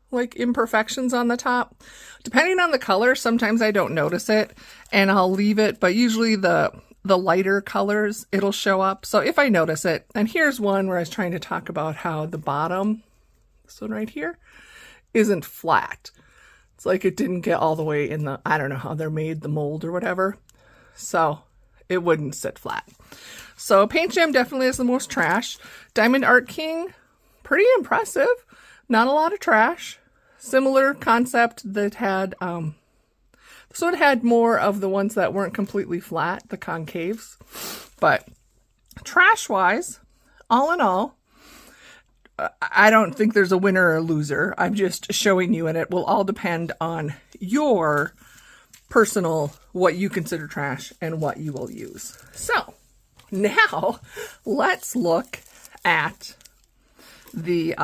like imperfections on the top? Depending on the color, sometimes I don't notice it and I'll leave it, but usually the lighter colors, it'll show up. So if I notice it, and here's one where I was trying to talk about how the bottom, this one right here, isn't flat. It's like it didn't get all the way in I don't know how they're made, the mold or whatever. So it wouldn't sit flat. So Paint Gem definitely is the most trash. Diamond Art King, pretty impressive. Not a lot of trash. Similar concept that had, this one had more of the ones that weren't completely flat, the concaves. But trash-wise, all in all, I don't think there's a winner or a loser. I'm just showing you, and it will all depend on your personal, what you consider trash and what you will use. So now let's look at the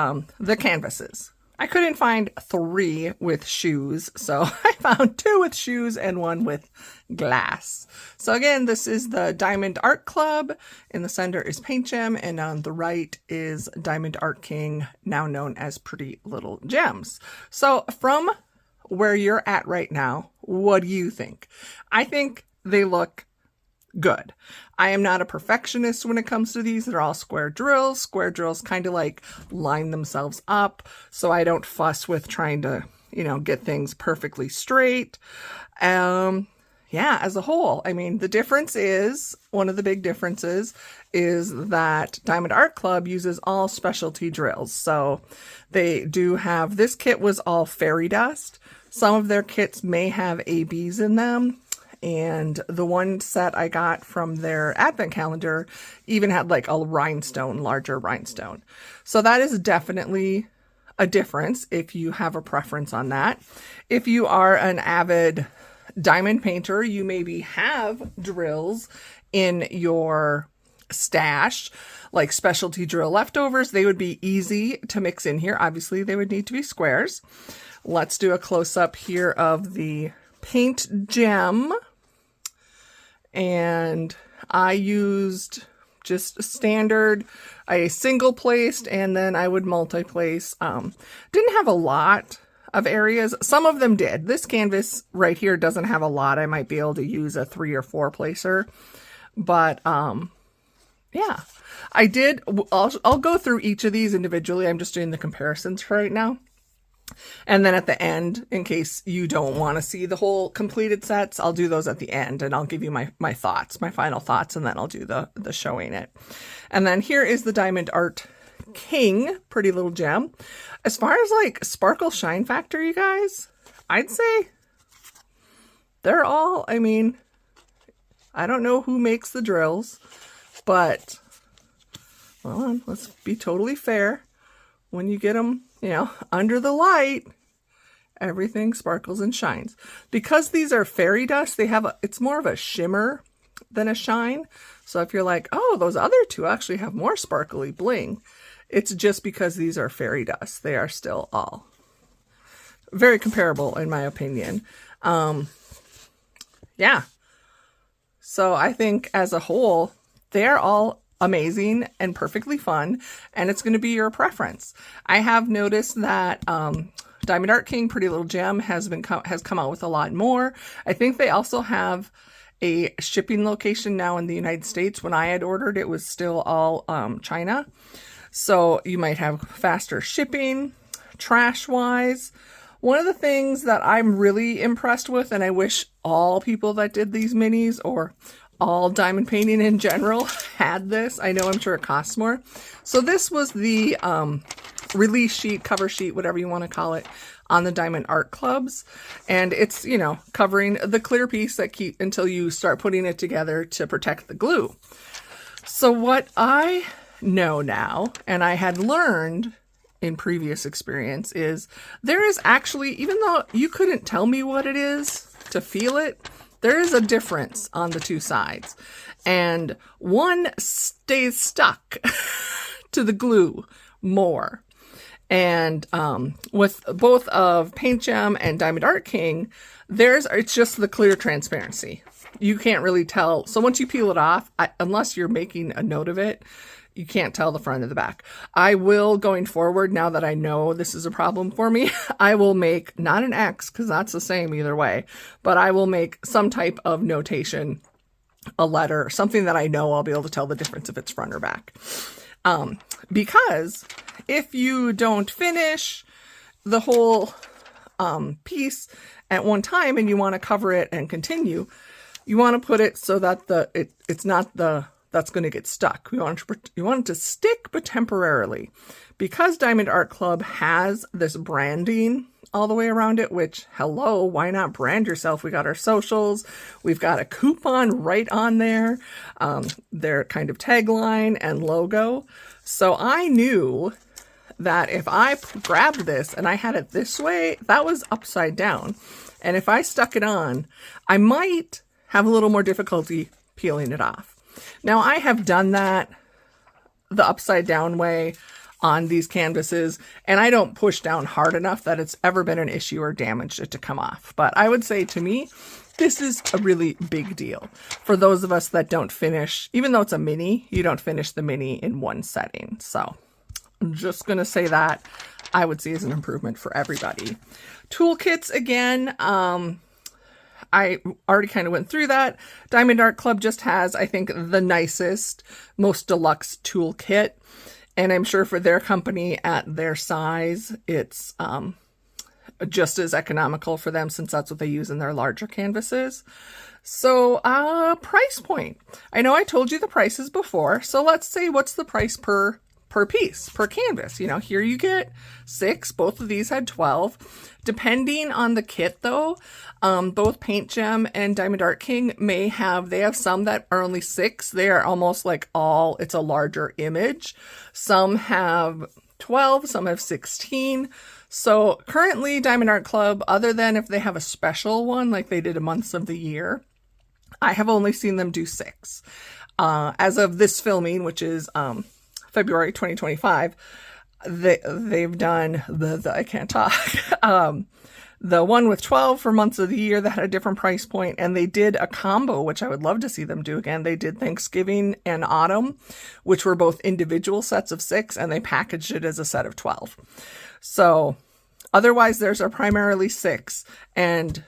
canvases. I couldn't find 3 with shoes, so I found 2 with shoes and 1 with glass. So again, this is the Diamond Art Club. In the center is Paint Gem, and on the right is Diamond Art King, now known as Pretty Little Gems. So from where you're at right now, what do you think? I think they look good. I am not a perfectionist when it comes to these. They're all square drills. Square drills kind of like line themselves up, so I don't fuss with trying to, get things perfectly straight. Yeah, as a whole, the difference is, one of the big differences is that Diamond Art Club uses all specialty drills. So they do have, this kit was all fairy dust. Some of their kits may have ABs in them. And the one set I got from their advent calendar even had like a larger rhinestone. So that is definitely a difference if you have a preference on that. If you are an avid diamond painter, you maybe have drills in your stash, like specialty drill leftovers. They would be easy to mix in here. Obviously, they would need to be squares. Let's do a close-up here of the Paint Gem. And I used just standard, I single placed, and then I would multi-place. Didn't have a lot of areas. Some of them did. This canvas right here doesn't have a lot. I might be able to use a 3 or 4 placer. But Yeah, I did. I'll go through each of these individually. I'm just doing the comparisons for right now. And then at the end, in case you don't want to see the whole completed sets, I'll do those at the end and I'll give you my thoughts, my final thoughts, and then I'll do the showing it. And then here is the Diamond Art King, pretty little gem. As far as like sparkle shine factor, you guys, I'd say they're all, I mean, I don't know who makes the drills, but well, let's be totally fair. When you get them, you know, under the light, everything sparkles and shines. Because these are fairy dust, they have it's more of a shimmer than a shine. So if you're like, oh, those other two actually have more sparkly bling, it's just because these are fairy dust. They are still all very comparable in my opinion. Yeah. So I think as a whole, they're all amazing and perfectly fun, and it's going to be your preference. I have noticed that Diamond Art King Pretty Little Gem has come out with a lot more. I think they also have a shipping location now in the United States. When I had ordered, it was still all China. So you might have faster shipping. Trash wise, one of the things that I'm really impressed with, and I wish all people that did these minis or all diamond painting in general had this. I know I'm sure it costs more. So this was the release sheet, cover sheet, whatever you want to call it, on the Diamond Art Clubs. And it's, you know, covering the clear piece that keep until you start putting it together to protect the glue. So what I know now, and I had learned in previous experience, is there is actually, even though you couldn't tell me what it is to feel it, there is a difference on the two sides, and one stays stuck to the glue more. And with both of Paint Gem and Diamond Art King, it's just the clear transparency. You can't really tell. So once you peel it off, unless you're making a note of it, you can't tell the front or the back. I will, going forward, now that I know this is a problem for me, I will make, not an X, because that's the same either way, but I will make some type of notation, a letter, something that I know I'll be able to tell the difference if it's front or back. Because if you don't finish the whole piece at one time and you want to cover it and continue, you want to put it so that it's not that's going to get stuck. You want it to stick, but temporarily. Because Diamond Art Club has this branding all the way around it, which, hello, why not brand yourself? We got our socials. We've got a coupon right on there. Their kind of tagline and logo. So I knew that if I grabbed this and I had it this way, that was upside down. And if I stuck it on, I might have a little more difficulty peeling it off. Now, I have done that the upside down way on these canvases, and I don't push down hard enough that it's ever been an issue or damaged it to come off. But I would say, to me, this is a really big deal for those of us that don't finish, even though it's a mini, you don't finish the mini in one setting. So I'm just going to say that I would see as an improvement for everybody. Toolkits, again, I already kind of went through that. Diamond Art Club just has, I think, the nicest, most deluxe toolkit. And I'm sure for their company at their size, it's just as economical for them, since that's what they use in their larger canvases. So, price point. I know I told you the prices before. So let's say, what's the price per piece, per canvas? You know, here you get 6. Both of these had 12. Depending on the kit, though, both Paint Gem and Diamond Art King they have some that are only 6. They are almost like it's a larger image. Some have 12, some have 16. So currently Diamond Art Club, other than if they have a special one, like they did a months of the year, I have only seen them do 6. As of this filming, which is February 2025, they've done I can't talk. The one with 12 for months of the year that had a different price point, and they did a combo, which I would love to see them do again. They did Thanksgiving and Autumn, which were both individual sets of 6, and they packaged it as a set of 12. So otherwise, theirs are primarily 6, and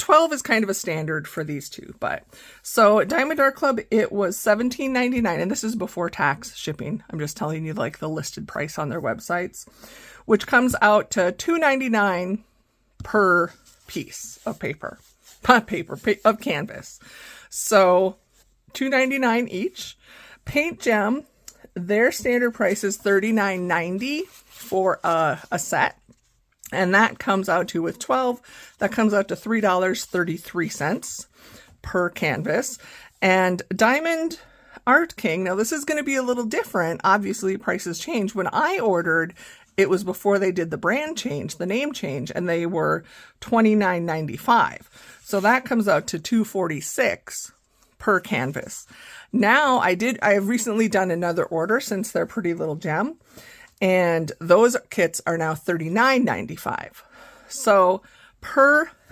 12 is kind of a standard for these two. But so Diamond Art Club, it was $17.99, and this is before tax shipping. I'm just telling you like the listed price on their websites, which comes out to $2.99 per piece of paper, of canvas. So $2.99 each. Paint Gem, their standard price is $39.90 for a set. And that comes out to, with 12, that comes out to $3.33 per canvas. And Diamond Art King, now this is going to be a little different. Obviously, prices change. When I ordered, it was before they did the brand change, the name change, and they were $29.95. So that comes out to $2.46 per canvas. Now, I have recently done another order since they're Pretty Little Gem. And those kits are now $39.95. So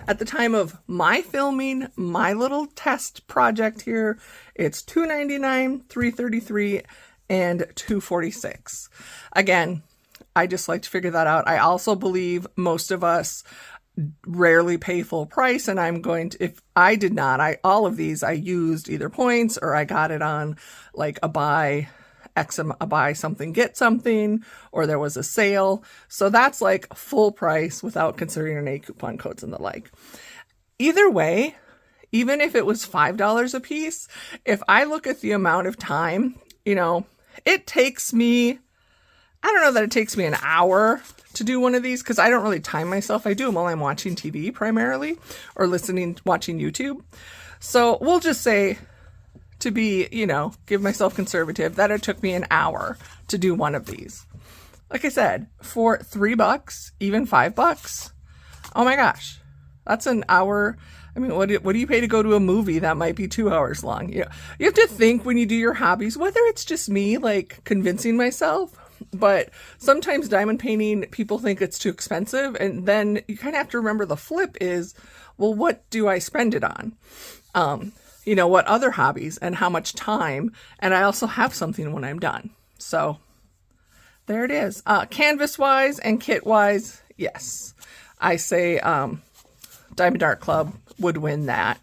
at the time of my filming, my little test project here, it's $2.99, $3.33, and $2.46. Again, I just like to figure that out. I also believe most of us rarely pay full price, and I'm going to, if I did not, all of these I used either points or I got it on like a buy something, get something, or there was a sale. So that's like full price without considering any coupon codes and the like. Either way, even if it was $5 a piece, if I look at the amount of time, it takes me, I don't know that it takes me an hour to do one of these because I don't really time myself. I do them while I'm watching TV primarily or watching YouTube. So we'll just say, to be, give myself conservative, that it took me an hour to do one of these. Like I said, for $3, even $5, oh my gosh, that's an hour. I mean, what do you pay to go to a movie that might be 2 hours long? You have to think when you do your hobbies, whether it's just me, like convincing myself, but sometimes diamond painting, people think it's too expensive. And then you kind of have to remember the flip is, well, what do I spend it on? What other hobbies and how much time. And I also have something when I'm done. So there it is. Canvas wise and kit wise, yes, I say Diamond Art Club would win that.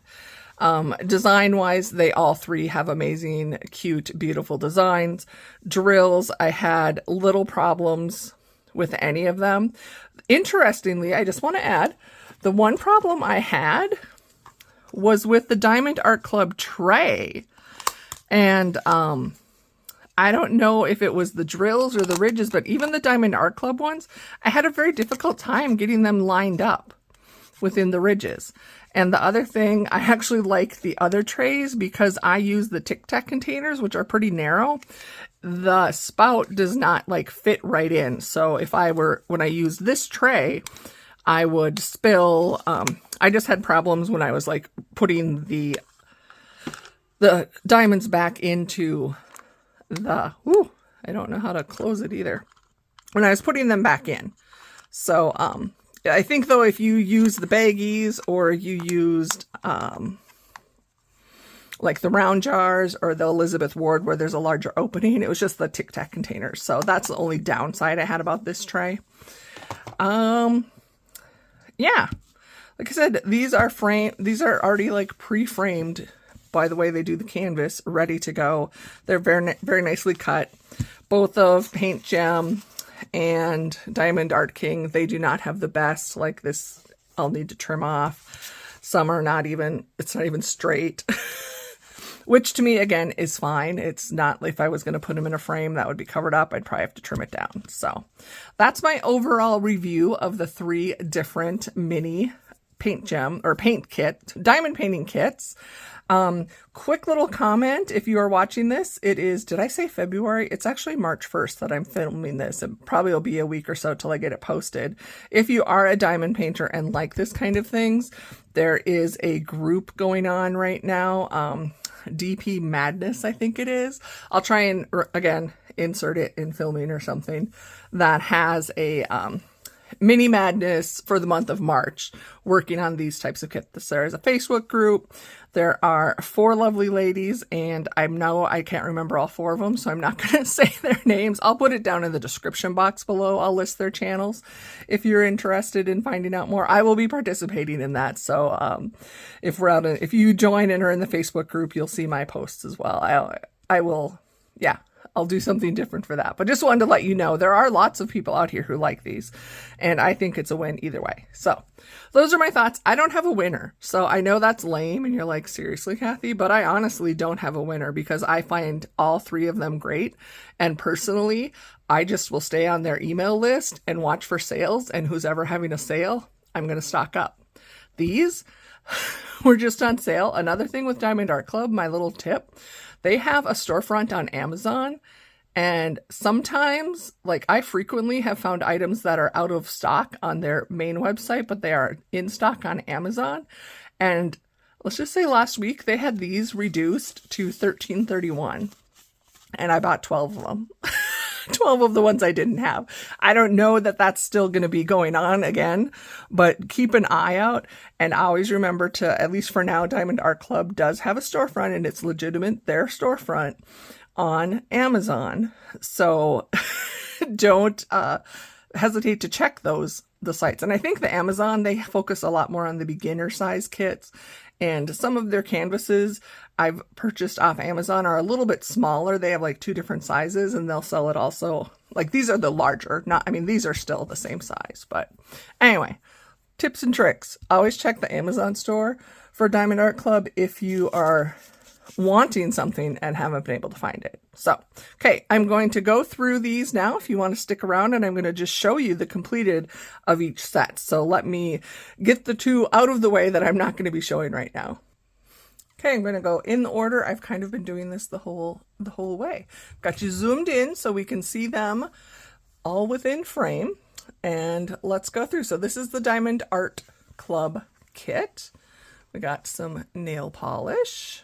Design wise, they all three have amazing, cute, beautiful designs. Drills, I had little problems with any of them. Interestingly, I just want to add, the one problem I had was with the Diamond Art Club tray. And I don't know if it was the drills or the ridges, but even the Diamond Art Club ones, I had a very difficult time getting them lined up within the ridges. And the other thing, I actually like the other trays because I use the Tic Tac containers, which are pretty narrow. The spout does not like fit right in. So when I use this tray, I would spill. I just had problems when I was like putting the diamonds back into I don't know how to close it either. When I was putting them back in. So, I think though, if you use the baggies or you used, like the round jars or the Elizabeth Ward where there's a larger opening, it was just the Tic Tac containers. So that's the only downside I had about this tray. Yeah, like I said, these are already like pre-framed by the way they do the canvas, ready to go. They're very, very nicely cut. Both of Paint Gem and Diamond Art King, they do not have the best, like this, I'll need to trim off. Some are it's not even straight, which to me, again, is fine. It's not, if I was going to put them in a frame that would be covered up, I'd probably have to trim it down. So that's my overall review of the 3 different mini paint kit, diamond painting kits. Quick little comment, if you are watching this, did I say February? It's actually March 1st that I'm filming this. It probably will be a week or so till I get it posted. If you are a diamond painter and like this kind of things, there is a group going on right now. DP Madness, I think it is. I'll try and, again, insert it in filming or something that has a mini madness for the month of March working on these types of kits. There is a Facebook group. There are 4 lovely ladies, and I can't remember all 4 of them, so I'm not going to say their names. I'll put it down in the description box below. I'll list their channels if you're interested in finding out more. I will be participating in that, so if you join and are in the Facebook group, you'll see my posts as well. I will, yeah. I'll do something different for that. But just wanted to let you know, there are lots of people out here who like these, and I think it's a win either way. So those are my thoughts. I don't have a winner. So I know that's lame, and you're like, seriously, Kathy? But I honestly don't have a winner because I find all 3 of them great. And personally, I just will stay on their email list and watch for sales, and who's ever having a sale, I'm going to stock up. These were just on sale. Another thing with Diamond Art Club, my little tip, they have a storefront on Amazon, and sometimes, like, I frequently have found items that are out of stock on their main website, but they are in stock on Amazon. And let's just say last week they had these reduced to $13.31, and I bought 12 of them. 12 of the ones I didn't have. I don't know that that's still going to be going on again, but keep an eye out, and always remember to, at least for now, Diamond Art Club does have a storefront, and it's legitimate, their storefront on Amazon. So don't hesitate to check the sites. And I think the Amazon, they focus a lot more on the beginner size kits, and some of their canvases I've purchased off Amazon are a little bit smaller. They have like 2 different sizes, and they'll sell it also. Like, these are the larger, these are still the same size. But anyway, tips and tricks. Always check the Amazon store for Diamond Art Club if you are wanting something and haven't been able to find it. So, okay, I'm going to go through these now if you want to stick around, and I'm going to just show you the completed of each set. So let me get the 2 out of the way that I'm not going to be showing right now. Okay, I'm going to go in the order. I've kind of been doing this the whole way. Got you zoomed in so we can see them all within frame. And let's go through. So this is the Diamond Art Club kit. We got some nail polish.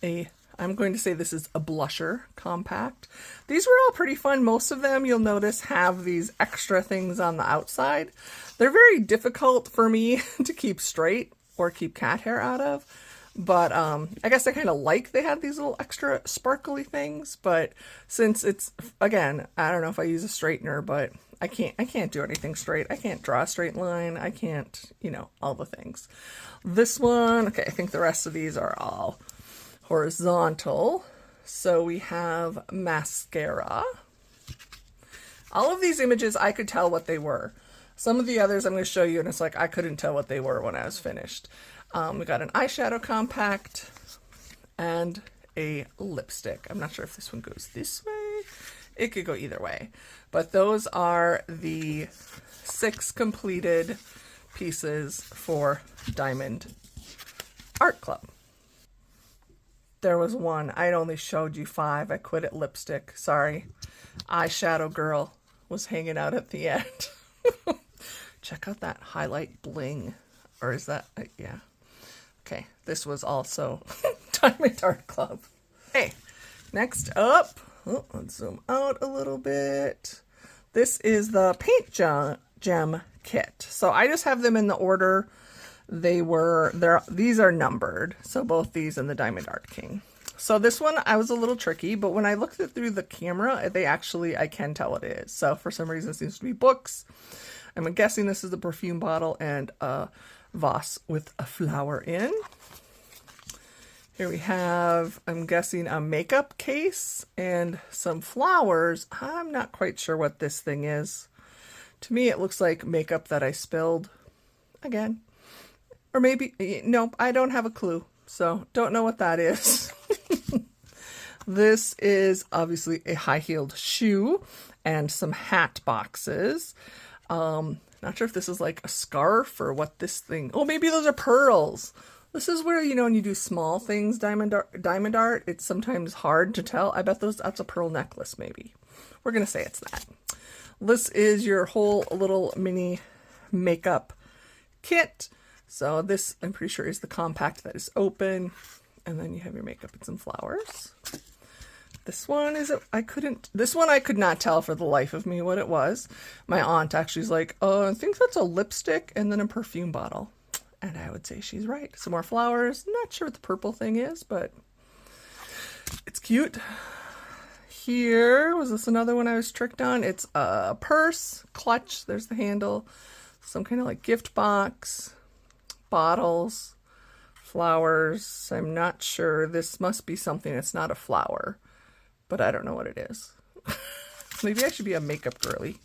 I'm going to say this is a blusher compact. These were all pretty fun. Most of them, you'll notice, have these extra things on the outside. They're very difficult for me to keep straight or keep cat hair out of, but I guess I kind of like they had these little extra sparkly things. But since it's, again, I don't know if I use a straightener, but I can't do anything straight. I can't draw a straight line. I can't, all the things. This one, okay, I think the rest of these are all horizontal. So we have mascara. All of these images, I could tell what they were. Some of the others I'm going to show you, and it's like I couldn't tell what they were when I was finished. We got an eyeshadow compact and a lipstick. I'm not sure if this one goes this way. It could go either way. But those are the 6 completed pieces for Diamond Art Club. There was one. I'd only showed you 5. I quit at lipstick. Sorry. Eyeshadow girl was hanging out at the end. Check out that highlight bling. Or is that, yeah. Okay, this was also Diamond Art Club. Okay, next up, let's zoom out a little bit. This is the Paint Gem kit. So I just have them in the order these are numbered. So both these and the Diamond Art King. So this one, I was a little tricky, but when I looked it through the camera, I can tell what it is. So for some reason, it seems to be books. I'm guessing this is a perfume bottle and a vase with a flower in. Here we have, I'm guessing, a makeup case and some flowers. I'm not quite sure what this thing is. To me, it looks like makeup that I spilled again. Or maybe, nope, I don't have a clue. So don't know what that is. This is obviously a high-heeled shoe and some hat boxes. Not sure if this is like a scarf or what this thing. Oh, maybe those are pearls. This is where, when you do small things, diamond art, it's sometimes hard to tell. I bet that's a pearl necklace, maybe. We're going to say it's that. This is your whole little mini makeup kit. So this, I'm pretty sure, is the compact that is open. And then you have your makeup and some flowers. This one is this one I could not tell for the life of me what it was. My aunt actually is like, oh, I think that's a lipstick and then a perfume bottle. And I would say she's right. Some more flowers. Not sure what the purple thing is, but it's cute. Here, was this another one I was tricked on? It's a purse, clutch, there's the handle, some kind of like gift box, bottles, flowers. I'm not sure. This must be something. It's not a flower, but I don't know what it is. Maybe I should be a makeup girly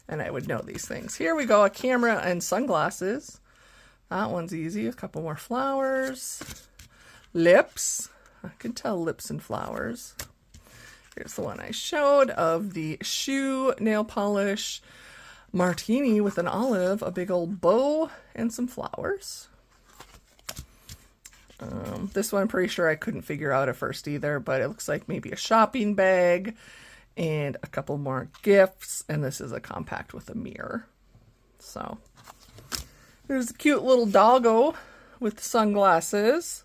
and I would know these things. Here we go, a camera and sunglasses. That one's easy. A couple more flowers. Lips. I can tell lips and flowers. Here's the one I showed of the shoe nail polish martini with an olive, a big old bow, and some flowers. This one I'm pretty sure I couldn't figure out at first either, but it looks like maybe a shopping bag and a couple more gifts. And this is a compact with a mirror. So there's a cute little doggo with sunglasses.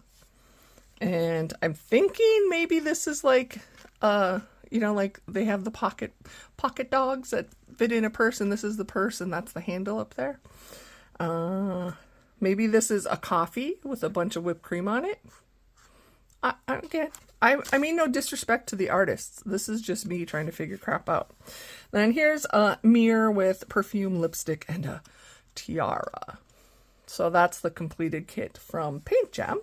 And I'm thinking maybe this is like, you know, like they have the pocket dogs that fit in a purse, and this is the purse, and that's the handle up there. Maybe this is a coffee with a bunch of whipped cream on it. I mean, no disrespect to the artists. This is just me trying to figure crap out. Then here's a mirror with perfume, lipstick, and a tiara. So that's the completed kit from Paint Gem.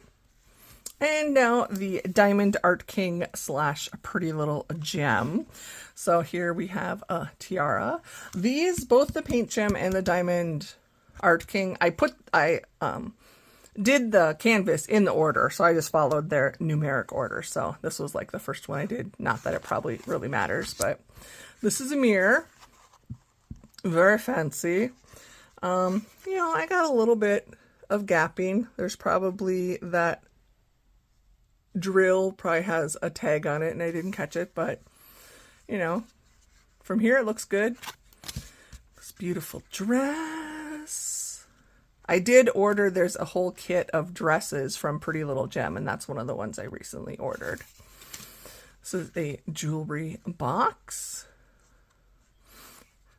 And now the Diamond Art King / Pretty Little Gem. So here we have a tiara. These, both the Paint Gem and the Diamond Art King, I did the canvas in the order, so I just followed their numeric order. So this was like the first one I did. Not that it probably really matters, but this is a mirror. Very fancy. You know, I got a little bit of gapping. There's probably that drill probably has a tag on it and I didn't catch it, but you know, from here it looks good. This beautiful dress. I did order, there's a whole kit of dresses from Pretty Little Gem, and that's one of the ones I recently ordered. This is a jewelry box.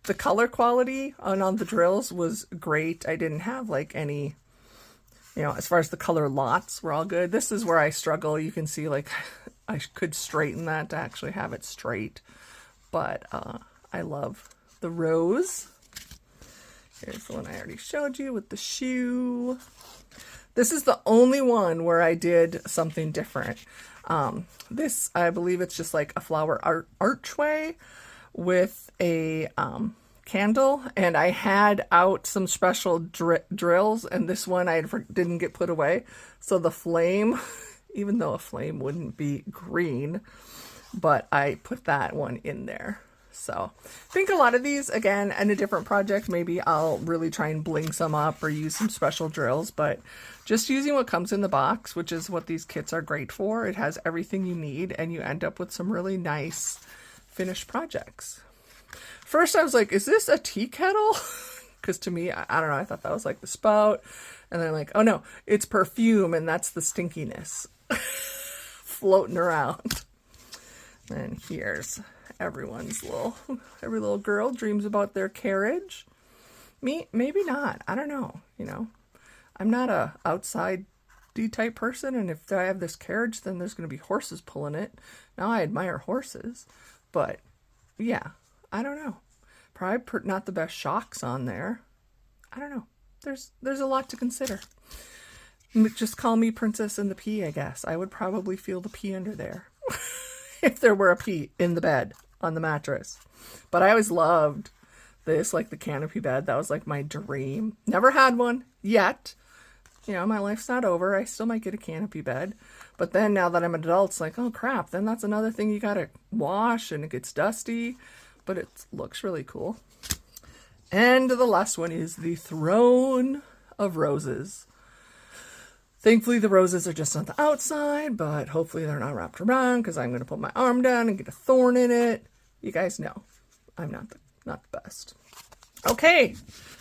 The color quality on the drills was great. I didn't have like any, you know, as far as the color lots were all good. This is where I struggle. You can see like I could straighten that to actually have it straight. But I love the rose. Here's the one I already showed you with the shoe. This is the only one where I did something different. This, I believe it's just like a flower archway with a candle, and I had out some special drills, and this one I didn't get put away. So the flame, even though a flame wouldn't be green, but I put that one in there. So I think a lot of these, again, in a different project, maybe I'll really try and bling some up or use some special drills, but just using what comes in the box, which is what these kits are great for. It has everything you need, and you end up with some really nice finished projects. First, I was like, is this a tea kettle? Because to me, I don't know, I thought that was like the spout. And then I'm like, oh no, it's perfume, and that's the stinkiness floating around. And here's every little girl dreams about their carriage. Me, maybe not. I don't know. You know, I'm not a outside type person, and if I have this carriage, then there's going to be horses pulling it. Now I admire horses, but yeah, I don't know. Probably not the best shocks on there. I don't know. There's a lot to consider. Just call me Princess and the Pea, I guess. I would probably feel the pea under there if there were a pea in the bed on the mattress. But I always loved this, like the canopy bed. That was like my dream. Never had one yet. You know, my life's not over. I still might get a canopy bed. But then now that I'm an adult, it's like, oh crap, then that's another thing you gotta wash and it gets dusty. But it looks really cool. And the last one is the Throne of Roses. Thankfully, the roses are just on the outside, but hopefully they're not wrapped around, because I'm going to put my arm down and get a thorn in it. You guys know I'm not the best. Okay,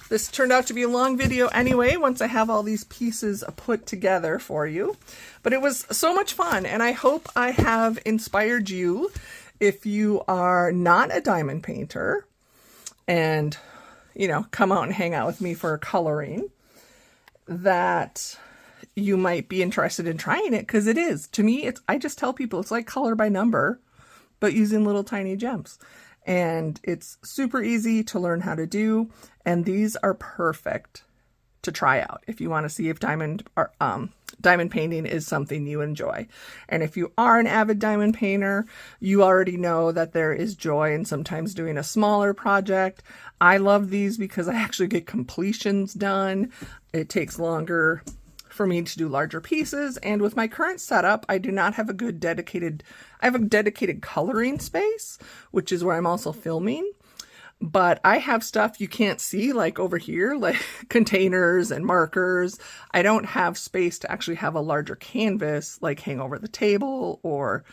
this turned out to be a long video anyway, once I have all these pieces put together for you. But it was so much fun, and I hope I have inspired you if you are not a diamond painter and, you know, come out and hang out with me for coloring, that you might be interested in trying it, because it is. To me, I just tell people it's like color by number, but using little tiny gems. And it's super easy to learn how to do, and these are perfect to try out if you want to see if diamond painting is something you enjoy. And if you are an avid diamond painter, you already know that there is joy in sometimes doing a smaller project. I love these because I actually get completions done. It takes longer for me to do larger pieces, and with my current setup, I do not have a dedicated coloring space, which is where I'm also filming. But I have stuff you can't see, like over here, like containers and markers. I don't have space to actually have a larger canvas, like hang over the table or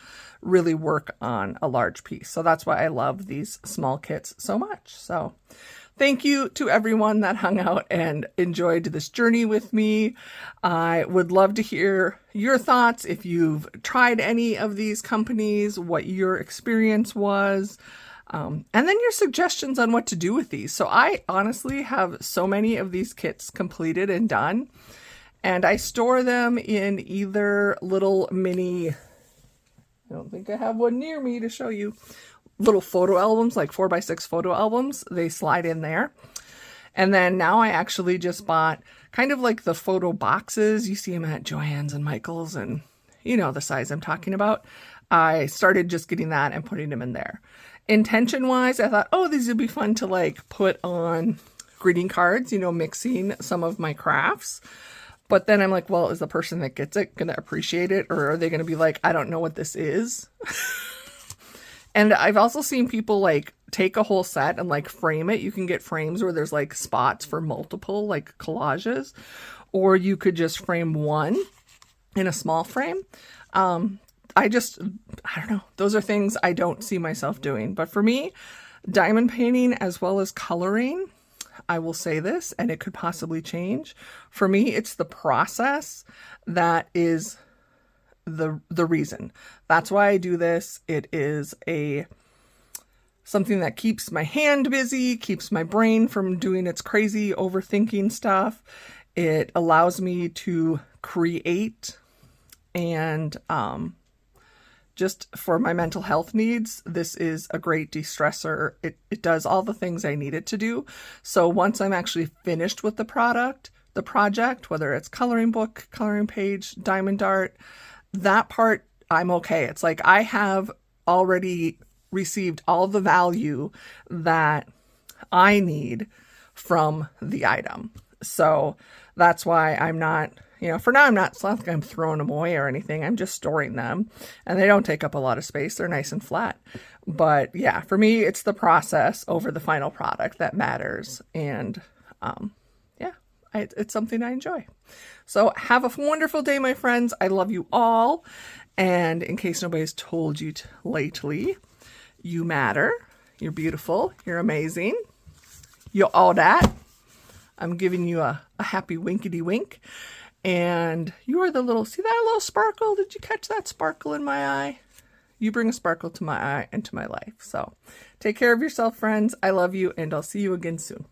really work on a large piece. So that's why I love these small kits so much. So thank you to everyone that hung out and enjoyed this journey with me. I would love to hear your thoughts if you've tried any of these companies, what your experience was. And then your suggestions on what to do with these. So I honestly have so many of these kits completed and done, and I store them in either little mini, I don't think I have one near me to show you, little photo albums, like 4x6 photo albums. They slide in there. And then now I actually just bought kind of like the photo boxes. You see them at Joann's and Michael's, and you know the size I'm talking about. I started just getting that and putting them in there. Intention wise, I thought, oh, these would be fun to like put on greeting cards, you know, mixing some of my crafts. But then I'm like, well, is the person that gets it going to appreciate it? Or are they going to be like, I don't know what this is? And I've also seen people like take a whole set and like frame it. You can get frames where there's like spots for multiple like collages, or you could just frame one in a small frame. I don't know. Those are things I don't see myself doing. But for me, diamond painting as well as coloring, I will say this, and it could possibly change. For me, it's the process that is the reason. That's why I do this. It is something that keeps my hand busy, keeps my brain from doing its crazy overthinking stuff. It allows me to create, and just for my mental health needs, this is a great de-stressor. It does all the things I need it to do. So once I'm actually finished with the project, whether it's coloring book, coloring page, diamond art, that part, I'm okay. It's like I have already received all the value that I need from the item. So that's why I'm not, you know, for now it's not like I'm throwing them away or anything. I'm just storing them, and they don't take up a lot of space. They're nice and flat. But yeah, for me, it's the process over the final product that matters. And yeah, it's something I enjoy. So have a wonderful day, my friends. I love you all. And in case nobody's told you lately, you matter. You're beautiful. You're amazing. You're all that. I'm giving you a happy winkety wink. And you are the little, see that little sparkle? Did you catch that sparkle in my eye? You bring a sparkle to my eye and to my life. So take care of yourself, friends. I love you, and I'll see you again soon.